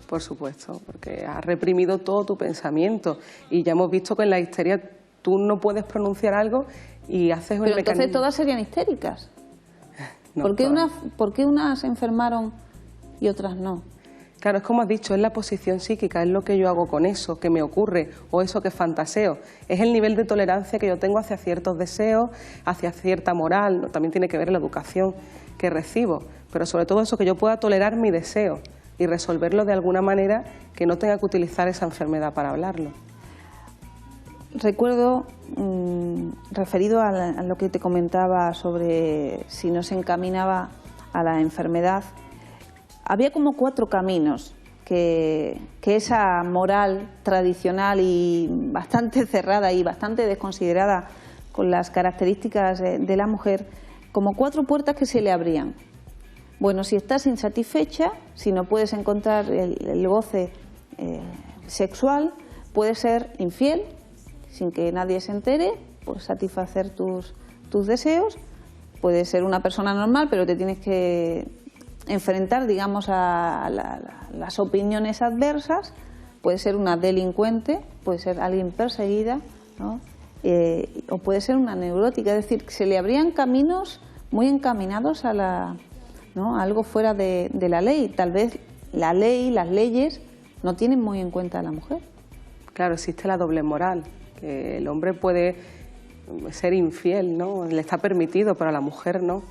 D: Por supuesto, porque has reprimido todo tu pensamiento y ya hemos visto que en la histeria tú no puedes pronunciar algo y haces un mecanismo.
B: Pero entonces todas serían histéricas.
D: No,
B: ¿Por qué unas se enfermaron y otras no?
D: Claro, es como has dicho, es la posición psíquica, es lo que yo hago con eso, que me ocurre o eso que fantaseo. Es el nivel de tolerancia que yo tengo hacia ciertos deseos, hacia cierta moral, ¿no? También tiene que ver la educación que recibo, pero sobre todo eso, que yo pueda tolerar mi deseo y resolverlo de alguna manera que no tenga que utilizar esa enfermedad para hablarlo.
B: Recuerdo, referido a lo que te comentaba sobre si no se encaminaba a la enfermedad, había como 4 caminos que esa moral tradicional y bastante cerrada y bastante desconsiderada con las características de la mujer, como 4 puertas que se le abrían. Bueno, si estás insatisfecha, si no puedes encontrar el goce sexual, puedes ser infiel, sin que nadie se entere, pues satisfacer tus deseos. Puedes ser una persona normal, pero te tienes que enfrentar, digamos, a las opiniones adversas. Puedes ser una delincuente, puede ser alguien perseguida, ¿no? O puede ser una neurótica, es decir, se le abrían caminos muy encaminados a ¿no? a algo fuera de la ley. Tal vez la ley, las leyes, no tienen muy en cuenta a la mujer.
D: Claro, existe la doble moral, que el hombre puede ser infiel, ¿no? Le está permitido, pero a la mujer no.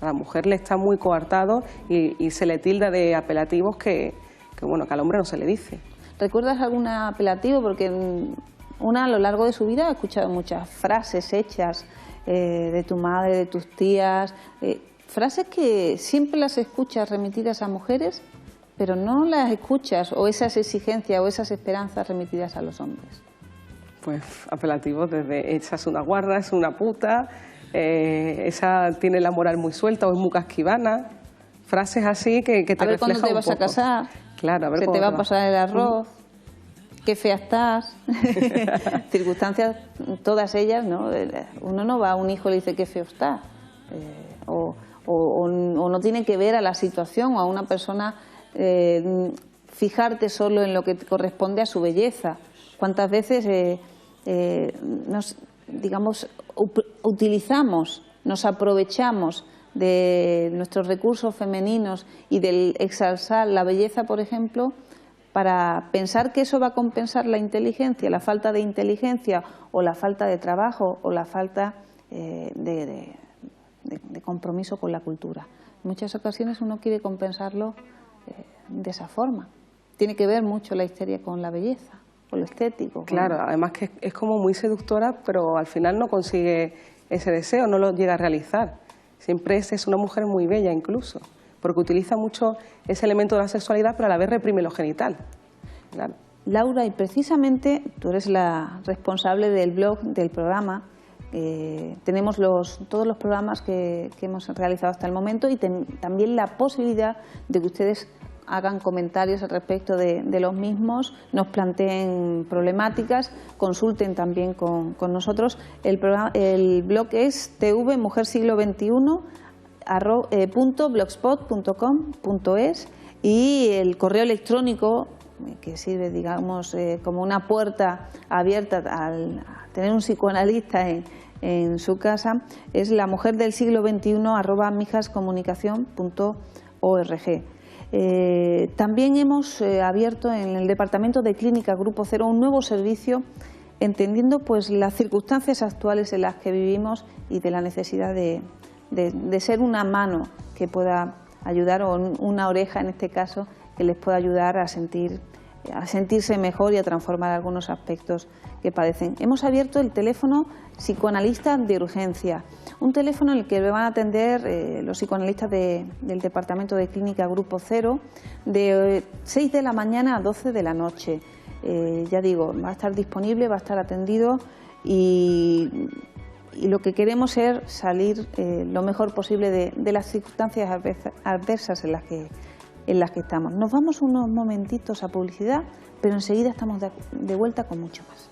D: A la mujer le está muy coartado y se le tilda de apelativos que al hombre no se le dice.
B: ¿Recuerdas algún apelativo? Porque a lo largo de su vida ha escuchado muchas frases hechas de tu madre, de tus tías, frases que siempre las escuchas remitidas a mujeres, pero no las escuchas, o esas exigencias o esas esperanzas remitidas a los hombres.
D: Pues apelativos desde esa es una guarra, es una puta, esa tiene la moral muy suelta o es muy casquivana. Frases así que te reflejan un poco.
B: A ver cuándo te vas a casar,
D: claro, a ver
B: se te va a pasar el arroz, qué fea estás. Circunstancias, todas ellas, ¿no? Uno no va a un hijo y le dice qué feo está. O no tiene que ver a la situación o a una persona fijarte solo en lo que corresponde a su belleza. ¿Cuántas veces nos aprovechamos de nuestros recursos femeninos y del exalzar la belleza, por ejemplo, para pensar que eso va a compensar la inteligencia, la falta de inteligencia o la falta de trabajo o la falta de compromiso con la cultura? En muchas ocasiones uno quiere compensarlo de esa forma. Tiene que ver mucho la histeria con la belleza, con lo estético.
D: Claro, además que es como muy seductora, pero al final no consigue ese deseo, no lo llega a realizar. Siempre es una mujer muy bella incluso, porque utiliza mucho ese elemento de la sexualidad, pero a la vez reprime lo genital. Claro.
B: Laura, y precisamente tú eres la responsable del blog del programa. Tenemos todos los programas que hemos realizado hasta el momento y también la posibilidad de que ustedes hagan comentarios al respecto de los mismos, nos planteen problemáticas, consulten también con nosotros. El blog es tvmujersiglo21.blogspot.com.es y el correo electrónico, que sirve, digamos, como una puerta abierta a tener un psicoanalista en su casa, es lamujerdelsiglo21@mijascomunicacion.org. También hemos abierto en el Departamento de Clínica Grupo Cero un nuevo servicio, entendiendo pues las circunstancias actuales en las que vivimos y de la necesidad de ser una mano que pueda ayudar, o una oreja en este caso, que les pueda ayudar a sentirse mejor y a transformar algunos aspectos que padecen. Hemos abierto el teléfono psicoanalista de urgencia, un teléfono en el que van a atender los psicoanalistas del Departamento de Clínica Grupo Cero de 6 de la mañana a 12 de la noche. Ya digo, va a estar disponible, va a estar atendido y lo que queremos es salir lo mejor posible de las circunstancias adversas en las que estamos. Nos vamos unos momentitos a publicidad, pero enseguida estamos de vuelta con mucho más.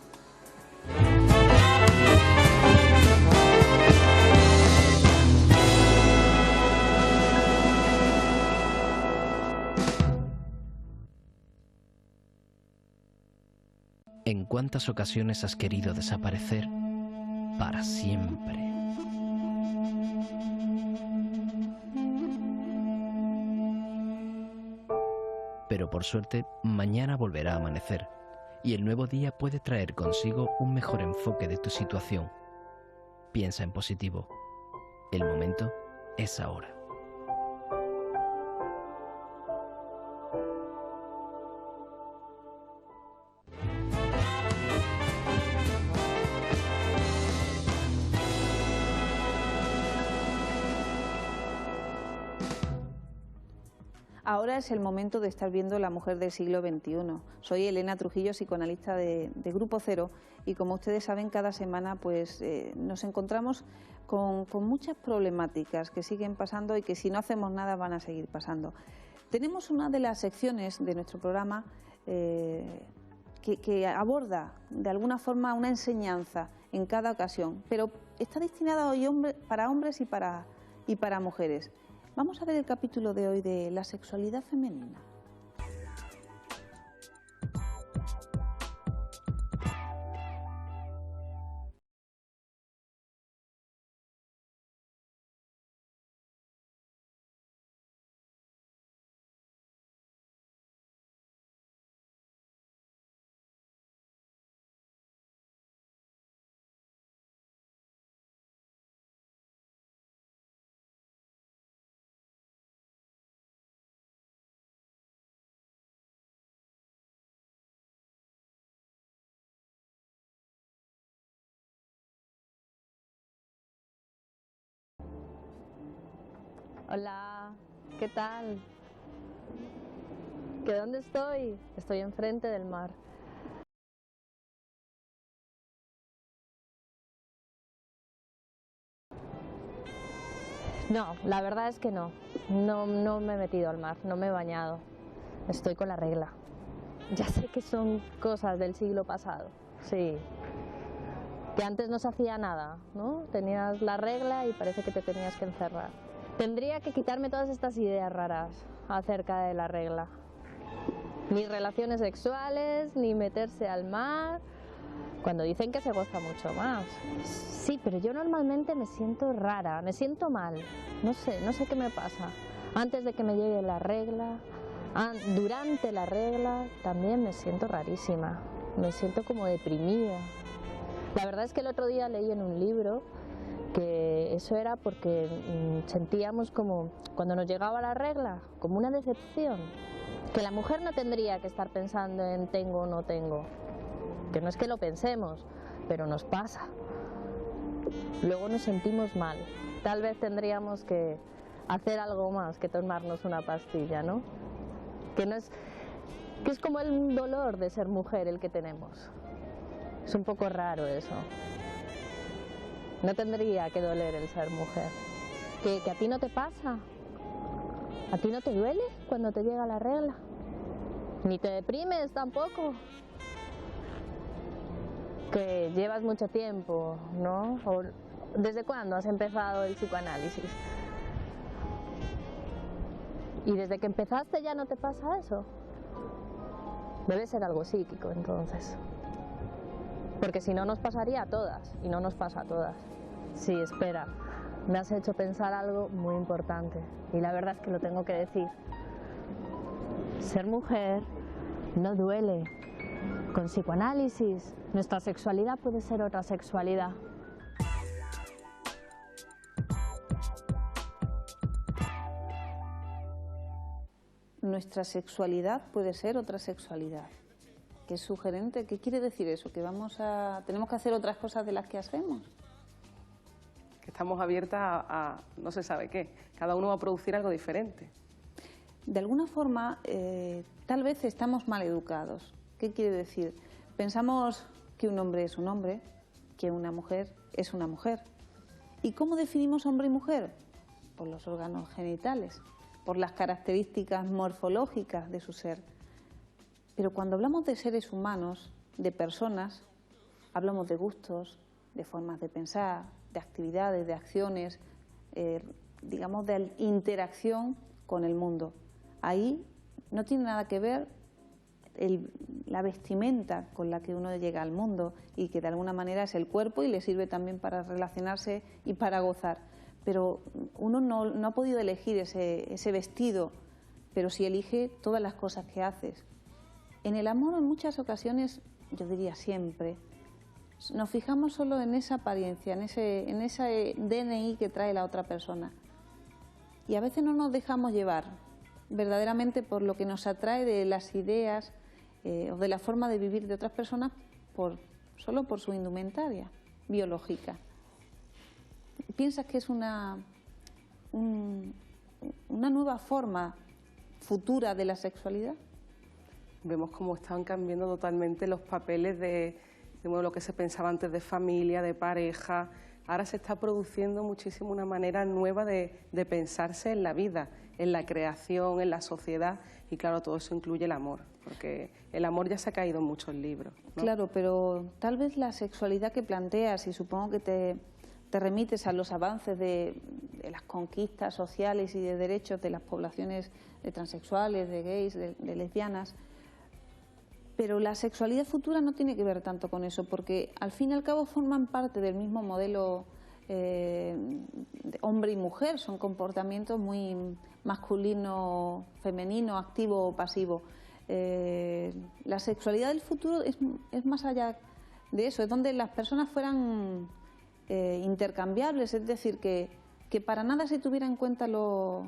A: ¿En cuántas ocasiones has querido desaparecer para siempre? Pero por suerte, mañana volverá a amanecer y el nuevo día puede traer consigo un mejor enfoque de tu situación. Piensa en positivo. El momento es ahora.
B: Ahora es el momento de estar viendo La Mujer del Siglo XXI. Soy Elena Trujillo, psicoanalista de Grupo Cero, y como ustedes saben, cada semana pues nos encontramos con muchas problemáticas que siguen pasando y que si no hacemos nada van a seguir pasando. Tenemos una de las secciones de nuestro programa que aborda de alguna forma una enseñanza en cada ocasión, pero está destinada hoy para hombres y para mujeres. Vamos a ver el capítulo de hoy de la sexualidad femenina.
G: Hola, ¿qué tal? ¿Que dónde estoy? Estoy enfrente del mar. No, la verdad es que no. No me he metido al mar, no me he bañado. Estoy con la regla. Ya sé que son cosas del siglo pasado, sí. Que antes no se hacía nada, ¿no? Tenías la regla y parece que te tenías que encerrar. Tendría que quitarme todas estas ideas raras acerca de la regla. Ni relaciones sexuales, ni meterse al mar, cuando dicen que se goza mucho más. Sí, pero yo normalmente me siento rara, me siento mal, no sé qué me pasa. Antes de que me llegue la regla, durante la regla, también me siento rarísima, me siento como deprimida. La verdad es que el otro día leí en un libro que eso era porque sentíamos como, cuando nos llegaba la regla, como una decepción, que la mujer no tendría que estar pensando en tengo o no tengo, que no es que lo pensemos, pero nos pasa. Luego nos sentimos mal, tal vez tendríamos que hacer algo más que tomarnos una pastilla, ¿no? Que es como el dolor de ser mujer el que tenemos. Es un poco raro eso. No tendría que doler el ser mujer. ¿Que a ti no te pasa? ¿A ti no te duele cuando te llega la regla? Ni te deprimes tampoco. Que llevas mucho tiempo, ¿no? ¿Desde cuándo has empezado el psicoanálisis? ¿Y desde que empezaste ya no te pasa eso? Debe ser algo psíquico entonces. Porque si no nos pasaría a todas, y no nos pasa a todas. Sí, espera, me has hecho pensar algo muy importante, y la verdad es que lo tengo que decir. Ser mujer no duele. Con psicoanálisis, nuestra sexualidad puede ser otra sexualidad.
B: Nuestra sexualidad puede ser otra sexualidad. Qué sugerente. ¿Qué quiere decir eso? ¿Que tenemos que hacer otras cosas de las que hacemos?
D: Que estamos abiertas a no se sabe qué. Cada uno va a producir algo diferente.
B: De alguna forma, tal vez estamos mal educados. ¿Qué quiere decir? Pensamos que un hombre es un hombre, que una mujer es una mujer. ¿Y cómo definimos hombre y mujer? Por los órganos genitales, por las características morfológicas de su ser. Pero cuando hablamos de seres humanos, de personas, hablamos de gustos, de formas de pensar, de actividades, de acciones, digamos de interacción con el mundo. Ahí no tiene nada que ver la vestimenta con la que uno llega al mundo y que de alguna manera es el cuerpo y le sirve también para relacionarse y para gozar. Pero uno no ha podido elegir ese vestido, pero sí elige todas las cosas que haces. En el amor en muchas ocasiones, yo diría siempre, nos fijamos solo en esa apariencia, en ese DNI que trae la otra persona. Y a veces no nos dejamos llevar verdaderamente por lo que nos atrae de las ideas o de la forma de vivir de otras personas solo por su indumentaria biológica. ¿Piensas que es una nueva forma futura de la sexualidad?
D: Vemos cómo están cambiando totalmente los papeles de lo que se pensaba antes de familia, de pareja. Ahora se está produciendo muchísimo una manera nueva de pensarse en la vida, en la creación, en la sociedad, y claro, todo eso incluye el amor, porque el amor ya se ha caído en muchos libros, ¿no?
B: Claro, pero tal vez la sexualidad que planteas, y supongo que te remites a los avances de las conquistas sociales y de derechos de las poblaciones de transexuales, de gays, de lesbianas, pero la sexualidad futura no tiene que ver tanto con eso, porque al fin y al cabo forman parte del mismo modelo de hombre y mujer, son comportamientos muy masculino, femenino, activo o pasivo. La sexualidad del futuro es más allá de eso, es donde las personas fueran intercambiables, es decir, que para nada se tuviera en cuenta lo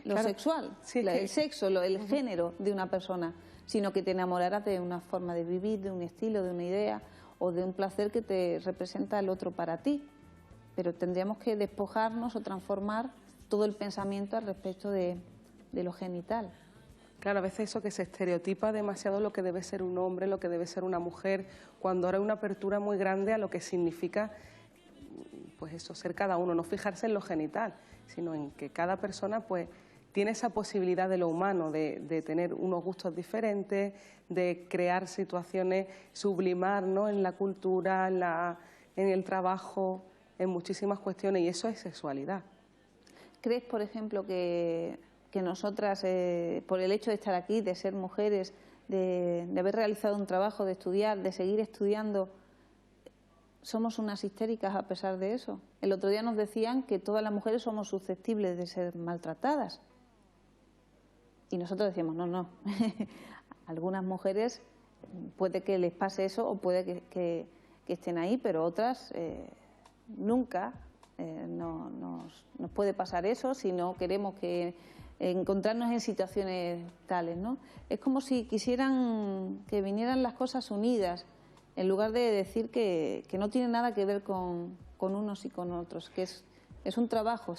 B: claro, sexual, sí, el sexo, el género de una persona, sino que te enamoraras de una forma de vivir, de un estilo, de una idea o de un placer que te representa el otro para ti. Pero tendríamos que despojarnos o transformar todo el pensamiento al respecto de lo genital.
D: Claro, a veces eso que se estereotipa demasiado lo que debe ser un hombre, lo que debe ser una mujer, cuando ahora hay una apertura muy grande a lo que significa, pues eso, ser cada uno, no fijarse en lo genital, sino en que cada persona pues tiene esa posibilidad de lo humano, de tener unos gustos diferentes, de crear situaciones, sublimar, ¿no?, en la cultura, en el trabajo, en muchísimas cuestiones, y eso es sexualidad.
B: ¿Crees, por ejemplo, que nosotras, por el hecho de estar aquí, de ser mujeres, de haber realizado un trabajo, de estudiar, de seguir estudiando, somos unas histéricas a pesar de eso? El otro día nos decían que todas las mujeres somos susceptibles de ser maltratadas. Y nosotros decíamos, no. Algunas mujeres puede que les pase eso o puede que estén ahí, pero otras nunca nos puede pasar eso si no queremos encontrarnos en situaciones tales, ¿no? Es como si quisieran que vinieran las cosas unidas, en lugar de decir que no tiene nada que ver con unos y con otros, que es un trabajo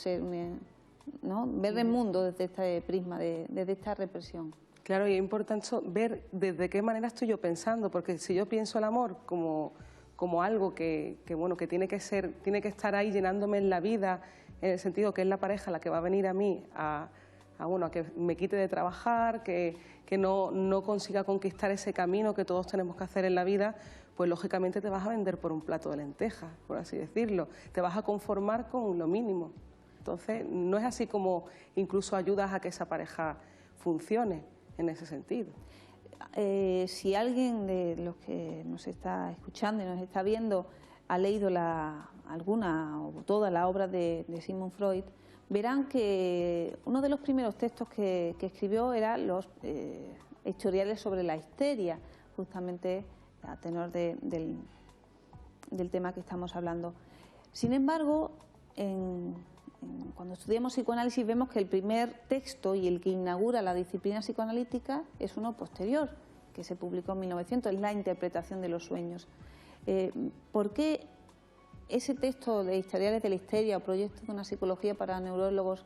B: ¿no?, ver el mundo desde este prisma, desde esta represión.
D: Claro, y es importante ver desde qué manera estoy yo pensando, porque si yo pienso el amor como algo que tiene que estar ahí llenándome en la vida, en el sentido que es la pareja la que va a venir a mí a que me quite de trabajar, que no consiga conquistar ese camino que todos tenemos que hacer en la vida, pues lógicamente te vas a vender por un plato de lentejas, por así decirlo. Te vas a conformar con lo mínimo. Entonces, no es así como incluso ayudas a que esa pareja funcione en ese sentido.
B: Si alguien de los que nos está escuchando y nos está viendo ha leído alguna o toda la obra de Sigmund Freud, verán que uno de los primeros textos que escribió era los historiales sobre la histeria, justamente a tenor del tema que estamos hablando. Sin embargo, cuando estudiamos psicoanálisis vemos que el primer texto y el que inaugura la disciplina psicoanalítica es uno posterior, que se publicó en 1900, es la interpretación de los sueños. ¿Por qué ese texto de Historiales de la Histeria o Proyecto de una psicología para neurólogos,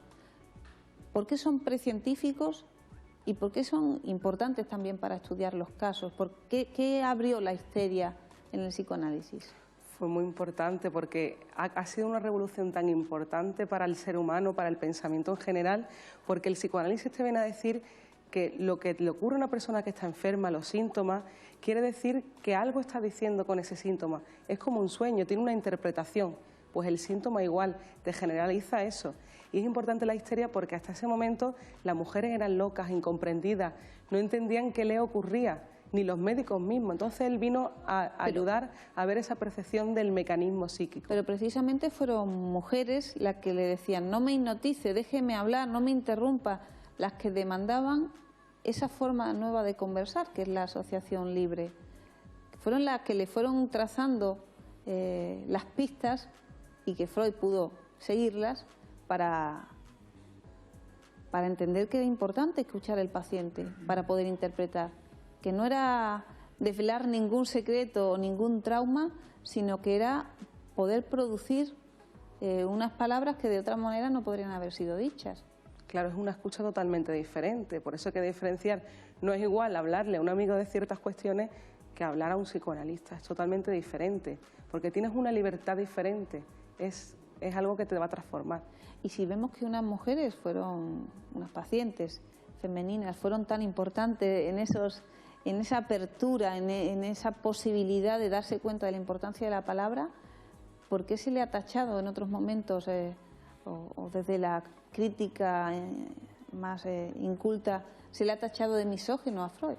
B: por qué son precientíficos y por qué son importantes también para estudiar los casos? ¿Qué abrió la histeria en el psicoanálisis?
D: Fue muy importante porque ha sido una revolución tan importante para el ser humano, para el pensamiento en general, porque el psicoanálisis te viene a decir que lo que le ocurre a una persona que está enferma, los síntomas, quiere decir que algo está diciendo con ese síntoma. Es como un sueño, tiene una interpretación. Pues el síntoma igual, te generaliza eso. Y es importante la histeria porque hasta ese momento las mujeres eran locas, incomprendidas, no entendían qué le ocurría, ni los médicos mismos. Entonces él vino a ayudar a ver esa percepción del mecanismo psíquico.
B: Pero precisamente fueron mujeres las que le decían, no me hipnotice, déjeme hablar, no me interrumpa, las que demandaban esa forma nueva de conversar, que es la asociación libre. Fueron las que le fueron trazando las pistas y que Freud pudo seguirlas para entender que era importante escuchar al paciente, para poder interpretar, que no era desvelar ningún secreto o ningún trauma, sino que era poder producir unas palabras que de otra manera no podrían haber sido dichas.
D: Claro, es una escucha totalmente diferente, por eso hay que diferenciar. No es igual hablarle a un amigo de ciertas cuestiones que hablar a un psicoanalista, es totalmente diferente, porque tienes una libertad diferente, es algo que te va a transformar.
B: Y si vemos que unas mujeres unas pacientes femeninas, fueron tan importantes en esa apertura, en esa posibilidad de darse cuenta de la importancia de la palabra, ¿por qué se le ha tachado en otros momentos o desde la crítica más inculta, se le ha tachado de misógino a Freud?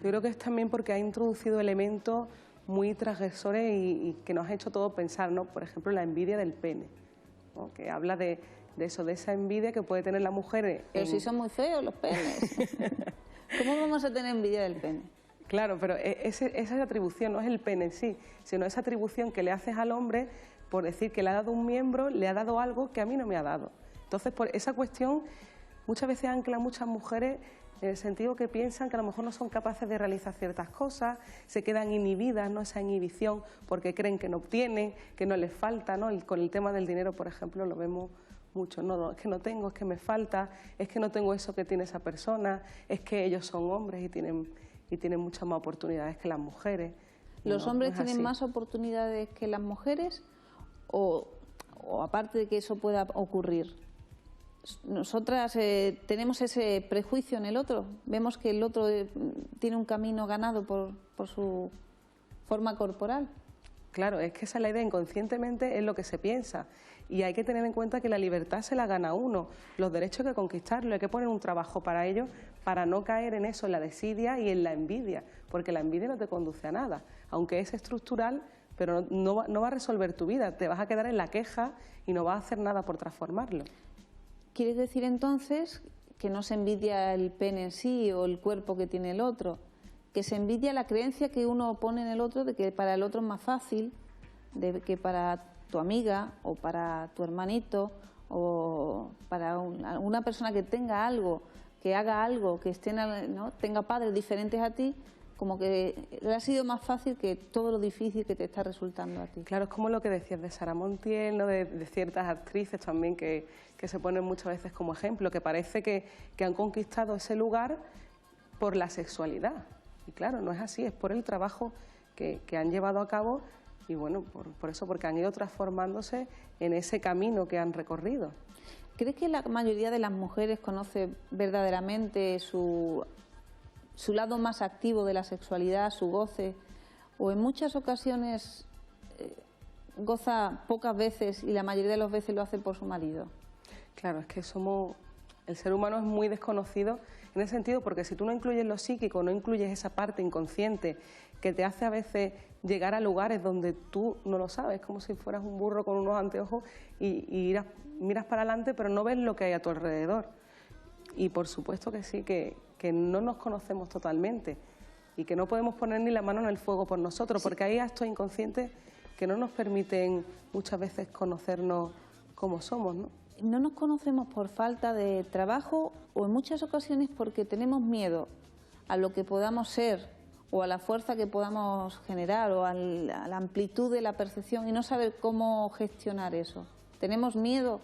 D: Yo creo que es también porque ha introducido elementos muy transgresores y que nos ha hecho todo pensar, ¿no? Por ejemplo, la envidia del pene, ¿no? Que habla de esa envidia que puede tener la mujer.
B: Pero si son muy feos los penes. ¿Cómo vamos a tener envidia del pene?
D: Claro, pero esa atribución no es el pene en sí, sino esa atribución que le haces al hombre por decir que le ha dado un miembro, le ha dado algo que a mí no me ha dado. Entonces, por esa cuestión, muchas veces ancla a muchas mujeres en el sentido que piensan que a lo mejor no son capaces de realizar ciertas cosas, se quedan inhibidas, ¿no? Esa inhibición porque creen que no obtienen, que no les falta, ¿no? Con el tema del dinero, por ejemplo, lo vemos mucho. No, es que no tengo, es que me falta, es que no tengo eso que tiene esa persona, es que ellos son hombres y tienen muchas más oportunidades que las mujeres.
B: ¿Los hombres tienen
D: así.
B: más oportunidades que las mujeres o aparte de que eso pueda ocurrir? Nosotras tenemos ese prejuicio en el otro, vemos que el otro tiene un camino ganado por su forma corporal.
D: Claro, es que esa es la idea, inconscientemente es lo que se piensa y hay que tener en cuenta que la libertad se la gana uno, los derechos hay que conquistarlos, hay que poner un trabajo para ello, para no caer en eso, en la desidia y en la envidia, porque la envidia no te conduce a nada, aunque es estructural, pero no va a resolver tu vida, te vas a quedar en la queja y no vas a hacer nada por transformarlo.
B: ¿Quieres decir entonces que no se envidia el pene en sí o el cuerpo que tiene el otro? Que se envidia la creencia que uno pone en el otro de que para el otro es más fácil, de que para tu amiga o para tu hermanito o para una persona que tenga algo, que haga algo, que tenga padres diferentes a ti, como que le ha sido más fácil que todo lo difícil que te está resultando a ti.
D: Claro, es como lo que decías de Sara Montiel, ¿no? de ciertas actrices también que se ponen muchas veces como ejemplo, que parece que han conquistado ese lugar por la sexualidad. Y claro, no es así, es por el trabajo que han llevado a cabo y bueno, por eso, porque han ido transformándose en ese camino que han recorrido.
B: ¿Crees que la mayoría de las mujeres conoce verdaderamente su lado más activo de la sexualidad, su goce, o en muchas ocasiones goza pocas veces y la mayoría de las veces lo hace por su marido?
D: Claro, es que el ser humano es muy desconocido en ese sentido, porque si tú no incluyes lo psíquico, no incluyes esa parte inconsciente que te hace a veces llegar a lugares donde tú no lo sabes, como si fueras un burro con unos anteojos y miras para adelante pero no ves lo que hay a tu alrededor. Y por supuesto que sí, que no nos conocemos totalmente y que no podemos poner ni la mano en el fuego por nosotros, porque hay actos inconscientes que no nos permiten muchas veces conocernos como somos, ¿no?
B: No nos conocemos por falta de trabajo o en muchas ocasiones porque tenemos miedo a lo que podamos ser o a la fuerza que podamos generar o a la amplitud de la percepción y no saber cómo gestionar eso. ¿Tenemos miedo?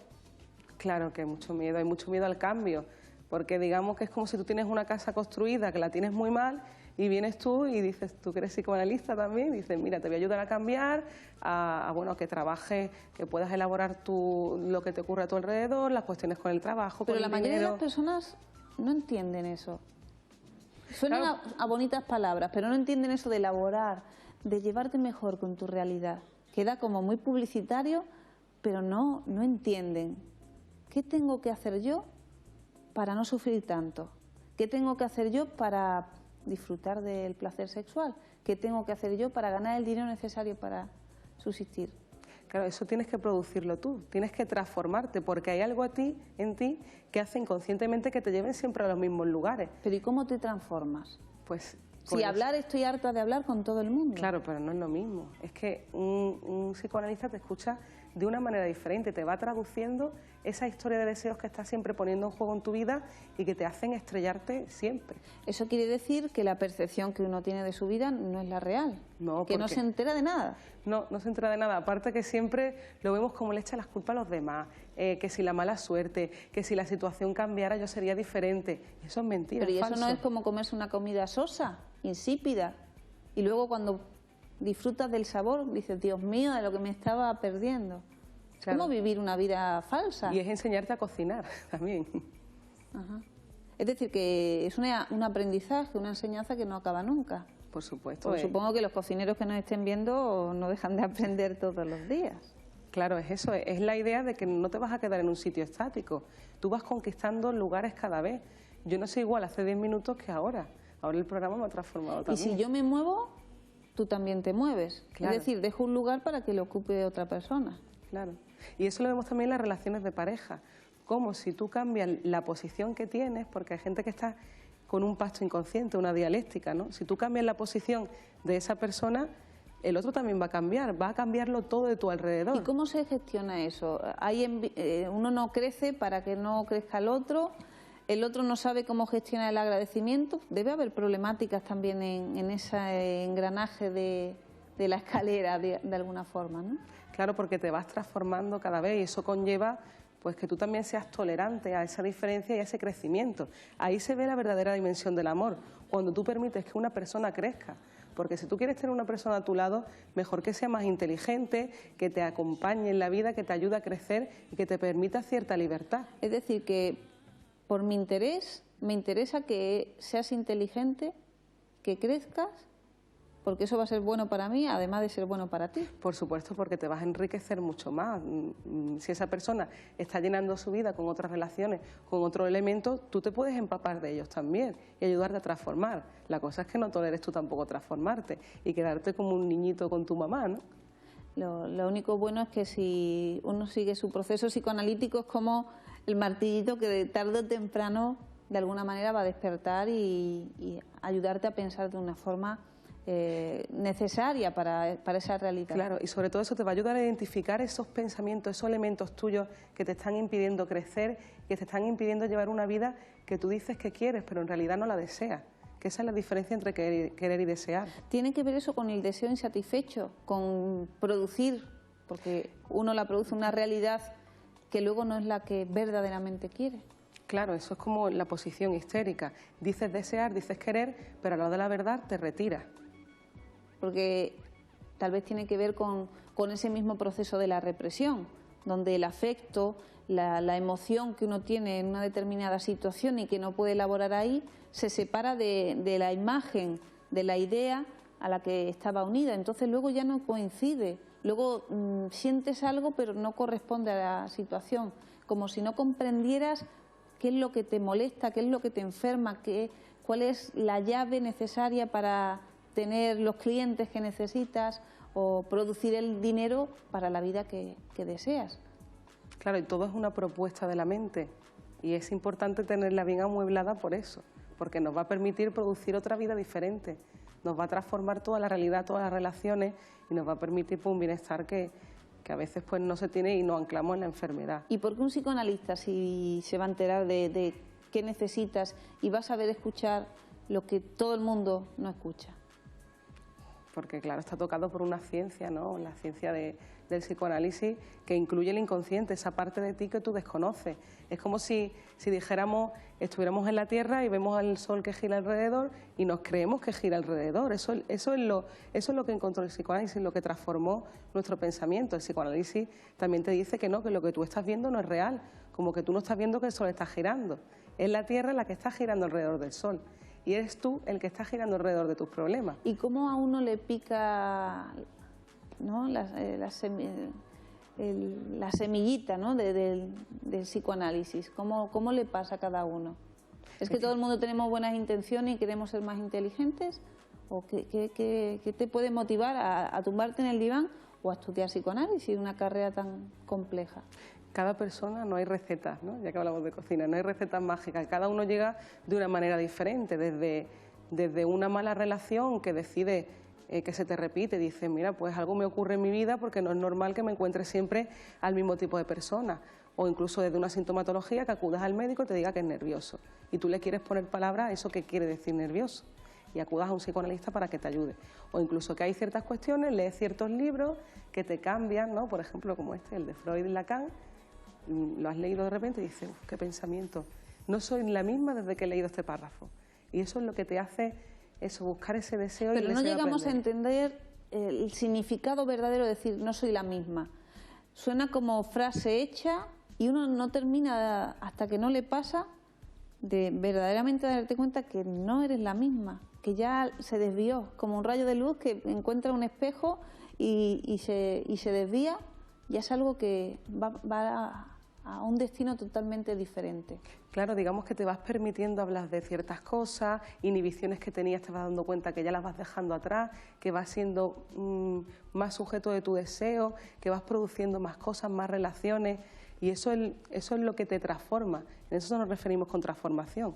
D: Claro que hay mucho miedo al cambio, porque digamos que es como si tú tienes una casa construida que la tienes muy mal y vienes tú y dices, tú que eres psicoanalista también, dices, mira, te voy a ayudar a cambiar, a que trabajes, que puedas elaborar lo que te ocurre a tu alrededor, las cuestiones con el trabajo,
B: pero
D: con
B: la
D: el
B: mayoría
D: dinero.
B: de las personas no entienden eso. Suenan
D: Claro.
B: a bonitas palabras, pero no entienden eso de elaborar, de llevarte mejor con tu realidad. Queda como muy publicitario, pero no entienden. ¿Qué tengo que hacer yo para no sufrir tanto? ¿Qué tengo que hacer yo para disfrutar del placer sexual? ¿Qué tengo que hacer yo para ganar el dinero necesario para subsistir?
D: Claro, eso tienes que producirlo tú, tienes que transformarte, porque hay algo en ti que hace inconscientemente que te lleven siempre a los mismos lugares.
B: Pero ¿y cómo te transformas?
D: Pues
B: Si hablar, estoy harta de hablar con todo el mundo.
D: Claro, pero no es lo mismo. Es que un psicoanalista te escucha de una manera diferente, te va traduciendo esa historia de deseos que estás siempre poniendo en juego en tu vida y que te hacen estrellarte siempre.
B: Eso quiere decir que la percepción que uno tiene de su vida no es la real,
D: No,
B: que no
D: porque
B: se entera de nada.
D: No se entera de nada. Aparte que siempre lo vemos como le echa las culpas a los demás, que si la mala suerte, que si la situación cambiara yo sería diferente. Eso es mentira,
B: Pero ¿y
D: es
B: eso
D: falso.
B: no es como comerse una comida sosa, insípida? Y luego cuando disfrutas del sabor dices, Dios mío, de lo que me estaba perdiendo.
D: Claro.
B: ¿Cómo vivir una vida falsa?
D: Y es enseñarte a cocinar también.
B: Ajá. Es decir, que es un aprendizaje, una enseñanza que no acaba nunca.
D: Por supuesto.
B: Pues supongo que los cocineros que nos estén viendo no dejan de aprender todos los días.
D: Claro, es eso, es la idea de que no te vas a quedar en un sitio estático. Tú vas conquistando lugares cada vez. Yo no soy igual hace 10 minutos que ahora. Ahora el programa me ha transformado también.
B: Y si yo me muevo, tú también te mueves.
D: Claro.
B: Es decir, dejo un lugar para que lo ocupe otra persona.
D: Claro. Y eso lo vemos también en las relaciones de pareja. Como si tú cambias la posición que tienes, porque hay gente que está con un pacto inconsciente, una dialéctica, ¿no? Si tú cambias la posición de esa persona, el otro también va a cambiarlo todo de tu alrededor.
B: ¿Y cómo se gestiona eso? Uno no crece para que no crezca el otro no sabe cómo gestionar el agradecimiento. Debe haber problemáticas también en ese engranaje de la escalera de alguna forma, ¿no?
D: Claro, porque te vas transformando cada vez y eso conlleva pues que tú también seas tolerante a esa diferencia y a ese crecimiento. Ahí se ve la verdadera dimensión del amor, cuando tú permites que una persona crezca. Porque si tú quieres tener una persona a tu lado, mejor que sea más inteligente, que te acompañe en la vida, que te ayude a crecer y que te permita cierta libertad.
B: Es decir, que por mi interés, me interesa que seas inteligente, que crezcas, porque eso va a ser bueno para mí, además de ser bueno para ti.
D: Por supuesto, porque te vas a enriquecer mucho más. Si esa persona está llenando su vida con otras relaciones, con otros elementos, tú te puedes empapar de ellos también y ayudarte a transformar. La cosa es que no toleres tú tampoco transformarte y quedarte como un niñito con tu mamá, ¿no?
B: Lo único bueno es que si uno sigue su proceso psicoanalítico es como el martillito que de tarde o temprano de alguna manera va a despertar y ayudarte a pensar de una forma necesaria para esa realidad.
D: Claro, y sobre todo eso te va a ayudar a identificar esos pensamientos, esos elementos tuyos que te están impidiendo crecer, que te están impidiendo llevar una vida que tú dices que quieres, pero en realidad no la deseas. Que esa es la diferencia entre querer y desear.
B: Tiene que ver eso con el deseo insatisfecho, con producir, porque uno la produce una realidad que luego no es la que verdaderamente quiere.
D: Claro, eso es como la posición histérica. Dices desear, dices querer, pero a la hora de la verdad te retiras.
B: Porque tal vez tiene que ver con ese mismo proceso de la represión, donde el afecto, la emoción que uno tiene en una determinada situación y que no puede elaborar ahí, se separa de la imagen, de la idea a la que estaba unida. Entonces luego ya no coincide, luego sientes algo pero no corresponde a la situación, como si no comprendieras qué es lo que te molesta, qué es lo que te enferma, cuál es la llave necesaria para tener los clientes que necesitas o producir el dinero para la vida que deseas.
D: Claro, y todo es una propuesta de la mente y es importante tenerla bien amueblada por eso, porque nos va a permitir producir otra vida diferente, nos va a transformar toda la realidad, todas las relaciones y nos va a permitir un bienestar que a veces pues no se tiene y nos anclamos en la enfermedad.
B: ¿Y por qué un psicoanalista si se va a enterar de qué necesitas y va a saber escuchar lo que todo el mundo no escucha?
D: Porque claro, está tocado por una ciencia, ¿no? La ciencia del psicoanálisis que incluye el inconsciente, esa parte de ti que tú desconoces. Es como si dijéramos, estuviéramos en la Tierra y vemos al Sol que gira alrededor y nos creemos que gira alrededor. Eso es lo que encontró el psicoanálisis, lo que transformó nuestro pensamiento. El psicoanálisis también te dice que no, que lo que tú estás viendo no es real, como que tú no estás viendo que el Sol está girando. Es la Tierra la que está girando alrededor del Sol. Y eres tú el que está girando alrededor de tus problemas.
B: ¿Y cómo a uno le pica, ¿no? la semillita, ¿no? del psicoanálisis? ¿Cómo le pasa a cada uno? ¿Es que todo el mundo tenemos buenas intenciones y queremos ser más inteligentes? ¿O qué te puede motivar a tumbarte en el diván o a estudiar psicoanálisis, una carrera tan compleja?
D: Cada persona, no hay recetas, ¿no? Ya que hablamos de cocina, no hay recetas mágicas, cada uno llega de una manera diferente, desde una mala relación que decide que se te repite, dice, mira, pues algo me ocurre en mi vida porque no es normal que me encuentre siempre al mismo tipo de persona, o incluso desde una sintomatología que acudas al médico y te diga que es nervioso, y tú le quieres poner palabras a eso que quiere decir nervioso, y acudas a un psicoanalista para que te ayude, o incluso que hay ciertas cuestiones, lees ciertos libros que te cambian, ¿no? Por ejemplo, como el de Freud y Lacan. Lo has leído de repente y dices, qué pensamiento, no soy la misma desde que he leído este párrafo. Y eso es lo que te hace eso, buscar ese deseo.
B: Pero no llegamos a entender el significado verdadero de decir no soy la misma. Suena como frase hecha y uno no termina hasta que no le pasa de verdaderamente darte cuenta que no eres la misma, que ya se desvió, como un rayo de luz que encuentra un espejo y se desvía. Ya es algo que va a un destino totalmente diferente.
D: Claro, digamos que te vas permitiendo hablar de ciertas cosas, inhibiciones que tenías te vas dando cuenta que ya las vas dejando atrás, que vas siendo más sujeto de tu deseo, que vas produciendo más cosas, más relaciones, y eso es lo que te transforma. En eso nos referimos con transformación.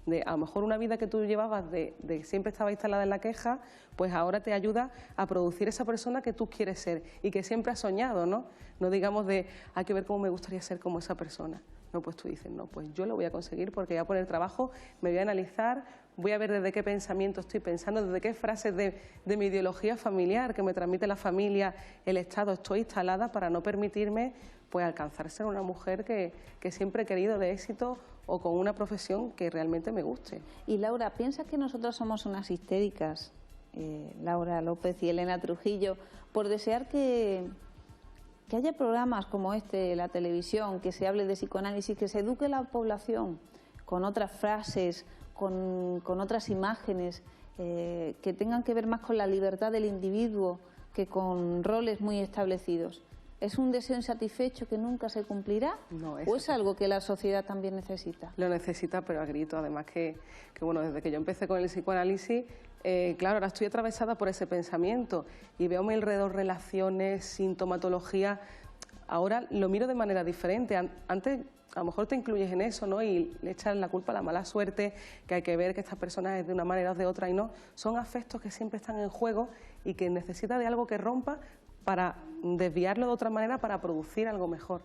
D: De a lo mejor una vida que tú llevabas de siempre estaba instalada en la queja, pues ahora te ayuda a producir esa persona que tú quieres ser y que siempre has soñado, ¿no? No digamos hay que ver cómo me gustaría ser como esa persona. No, pues tú dices, no, pues yo lo voy a conseguir porque voy a poner trabajo, me voy a analizar, voy a ver desde qué pensamiento estoy pensando, desde qué frases de mi ideología familiar que me transmite la familia, el Estado, estoy instalada para no permitirme pues alcanzar ser una mujer que siempre he querido, de éxito, o con una profesión que realmente me guste.
B: Y Laura, ¿piensas que nosotros somos unas histéricas, Laura López y Elena Trujillo, por desear que haya programas como este, la televisión, que se hable de psicoanálisis, que se eduque a la población con otras frases, con otras imágenes, que tengan que ver más con la libertad del individuo que con roles muy establecidos? ¿Es un deseo insatisfecho que nunca se cumplirá?
D: No,
B: ¿O es algo que la sociedad también necesita?
D: Lo necesita, pero a grito. Además que bueno, desde que yo empecé con el psicoanálisis, claro, ahora estoy atravesada por ese pensamiento y veo a mi alrededor relaciones, sintomatología. Ahora lo miro de manera diferente. Antes a lo mejor te incluyes en eso, ¿no? Y le echas la culpa a la mala suerte, que hay que ver que estas personas es de una manera o de otra, y no. Son afectos que siempre están en juego y que necesita de algo que rompa para desviarlo de otra manera para producir algo mejor.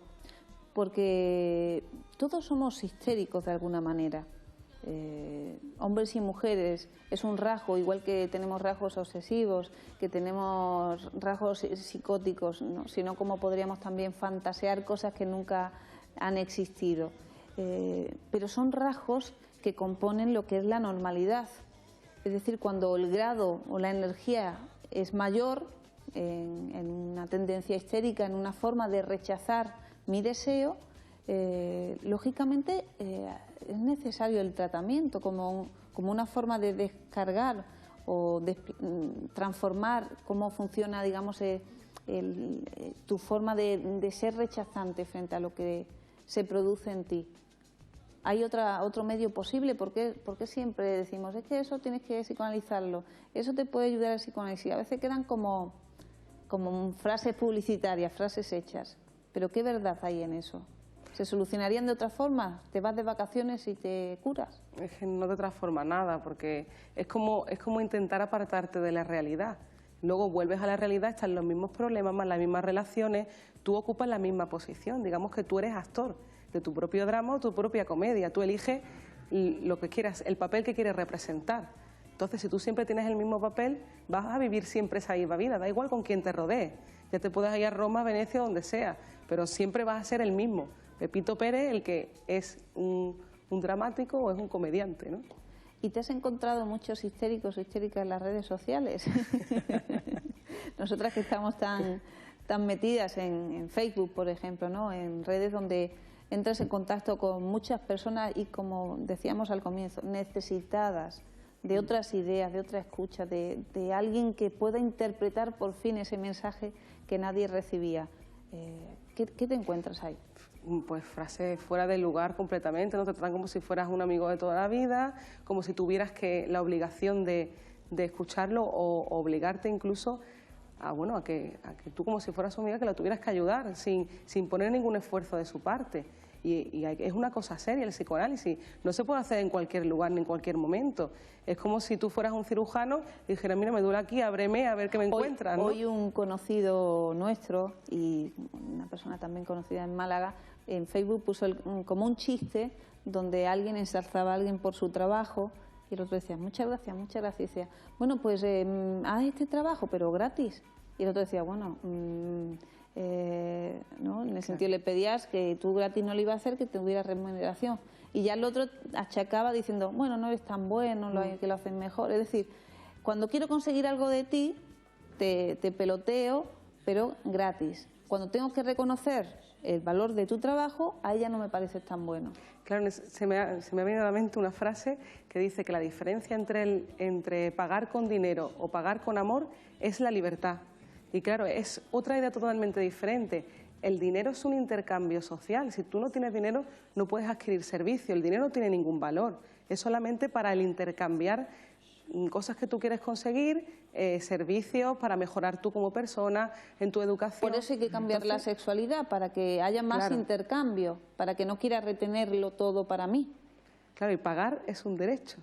B: Porque todos somos histéricos de alguna manera. Hombres y mujeres es un rasgo, igual que tenemos rasgos obsesivos, que tenemos rasgos psicóticos, ¿no? Sino como podríamos también fantasear cosas que nunca han existido. Pero son rasgos que componen lo que es la normalidad. Es decir, cuando el grado o la energía es mayor, en una tendencia histérica, en una forma de rechazar mi deseo, lógicamente es necesario el tratamiento como una forma de descargar o de transformar cómo funciona, digamos, tu forma de ser rechazante frente a lo que se produce en ti. ¿Hay otro medio posible? ¿Por qué siempre decimos, es que eso tienes que psicoanalizarlo, eso te puede ayudar al psicoanálisis? A veces quedan como frases publicitarias, frases hechas. Pero ¿qué verdad hay en eso? ¿Se solucionarían de otra forma? ¿Te vas de vacaciones y te curas?
D: Es que no te transforma nada, porque es como intentar apartarte de la realidad. Luego vuelves a la realidad, están los mismos problemas, más las mismas relaciones, tú ocupas la misma posición. Digamos que tú eres actor de tu propio drama o tu propia comedia. Tú eliges lo que quieras, el papel que quieres representar. Entonces, si tú siempre tienes el mismo papel, vas a vivir siempre esa misma vida, da igual con quién te rodees. Ya te puedes ir a Roma, Venecia, donde sea, pero siempre vas a ser el mismo. Pepito Pérez, el que es un dramático o es un comediante, ¿no?
B: ¿Y te has encontrado muchos histéricos o histéricas en las redes sociales? Nosotras que estamos tan metidas en Facebook, por ejemplo, ¿no? En redes donde entras en contacto con muchas personas y, como decíamos al comienzo, necesitadas de otras ideas, de otra escucha, de alguien que pueda interpretar por fin ese mensaje que nadie recibía. ¿Qué te encuentras ahí?
D: Pues frases fuera del lugar completamente, no te tratan como si fueras un amigo de toda la vida, como si tuvieras la obligación de escucharlo o obligarte incluso a que tú, como si fueras su amiga, que lo tuvieras que ayudar sin poner ningún esfuerzo de su parte. Y es una cosa seria el psicoanálisis, no se puede hacer en cualquier lugar ni en cualquier momento. Es como si tú fueras un cirujano y dijeras, mira, me duele aquí, ábreme a ver qué me encuentras, ¿no?
B: Hoy un conocido nuestro y una persona también conocida en Málaga, en Facebook puso como un chiste donde alguien ensalzaba a alguien por su trabajo y el otro decía, muchas gracias, muchas gracias. Y decía, bueno, pues haz este trabajo, pero gratis. Y el otro decía, bueno, ¿no? En el sentido, le pedías que tú gratis no lo ibas a hacer, que tuviera remuneración. Y ya el otro achacaba diciendo, bueno, no eres tan bueno, que lo haces mejor. Es decir, cuando quiero conseguir algo de ti, te peloteo, pero gratis. Cuando tengo que reconocer el valor de tu trabajo, a ella no me parece tan bueno.
D: Claro, se me ha venido a la mente una frase que dice que la diferencia entre pagar con dinero o pagar con amor es la libertad. Y claro, es otra idea totalmente diferente. El dinero es un intercambio social. Si tú no tienes dinero, no puedes adquirir servicio. El dinero no tiene ningún valor. Es solamente para el intercambiar cosas que tú quieres conseguir, servicios para mejorar tú como persona, en tu educación.
B: Por eso hay que cambiar la sexualidad, para que haya más intercambio, para que no quiera retenerlo todo para mí.
D: Claro, y pagar es un derecho.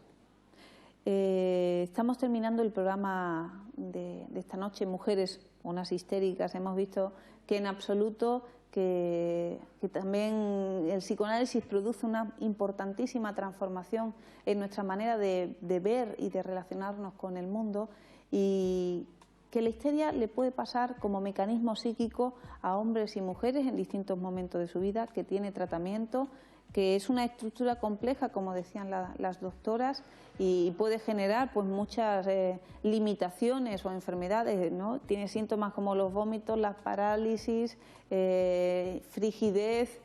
B: Estamos terminando el programa de esta noche, Mujeres, unas histéricas. Hemos visto que en absoluto que también el psicoanálisis produce una importantísima transformación en nuestra manera de ver y de relacionarnos con el mundo, y que la histeria le puede pasar como mecanismo psíquico a hombres y mujeres en distintos momentos de su vida, que tiene tratamiento, que es una estructura compleja, como decían las doctoras, y puede generar pues muchas limitaciones o enfermedades, ¿no? Tiene síntomas como los vómitos, las parálisis, frigidez,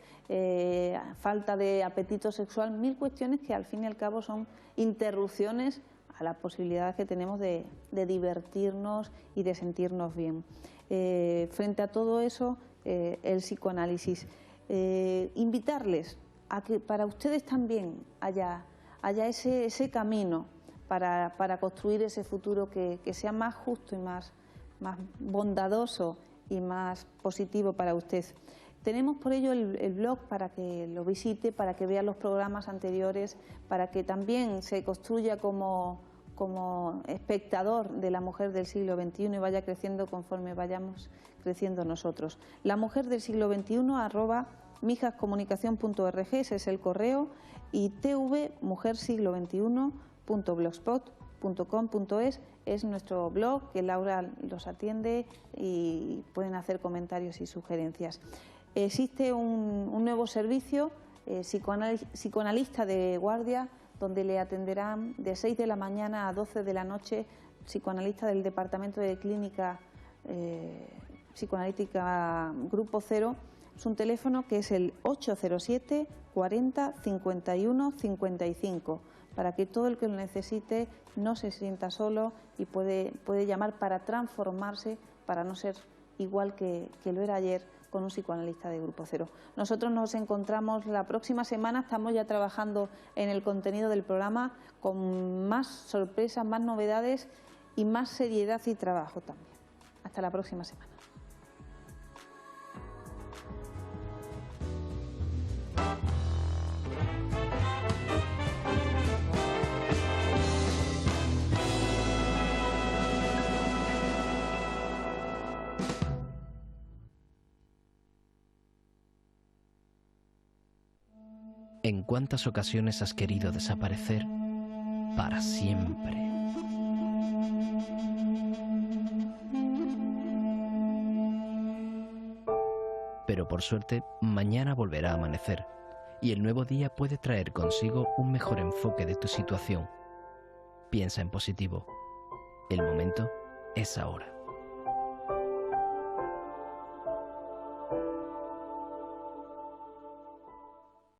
B: falta de apetito sexual, mil cuestiones que al fin y al cabo son interrupciones a la posibilidad que tenemos de divertirnos y de sentirnos bien. Frente a todo eso, el psicoanálisis. Invitarles a que para ustedes también haya ese camino para construir ese futuro que sea más justo y más bondadoso y más positivo para usted. Tenemos por ello el blog para que lo visite, para que vea los programas anteriores, para que también se construya como espectador de la mujer del siglo XXI y vaya creciendo conforme vayamos creciendo nosotros. La mujer del siglo XXI @mijascomunicacion.org, ese es el correo, y tvmujersiglo21.blogspot.com.es es nuestro blog, que Laura los atiende y pueden hacer comentarios y sugerencias. Existe un nuevo servicio, psicoanalista de guardia, donde le atenderán de 6 de la mañana a 12 de la noche, psicoanalista del Departamento de Clínica Psicoanalítica Grupo Cero. Es un teléfono que es el 807 40 51 55, para que todo el que lo necesite no se sienta solo y puede llamar para transformarse, para no ser igual que lo era ayer, con un psicoanalista de Grupo Cero. Nosotros nos encontramos la próxima semana, estamos ya trabajando en el contenido del programa con más sorpresas, más novedades y más seriedad y trabajo también. Hasta la próxima semana.
A: ¿En cuántas ocasiones has querido desaparecer para siempre? Pero por suerte, mañana volverá a amanecer y el nuevo día puede traer consigo un mejor enfoque de tu situación. Piensa en positivo. El momento es ahora.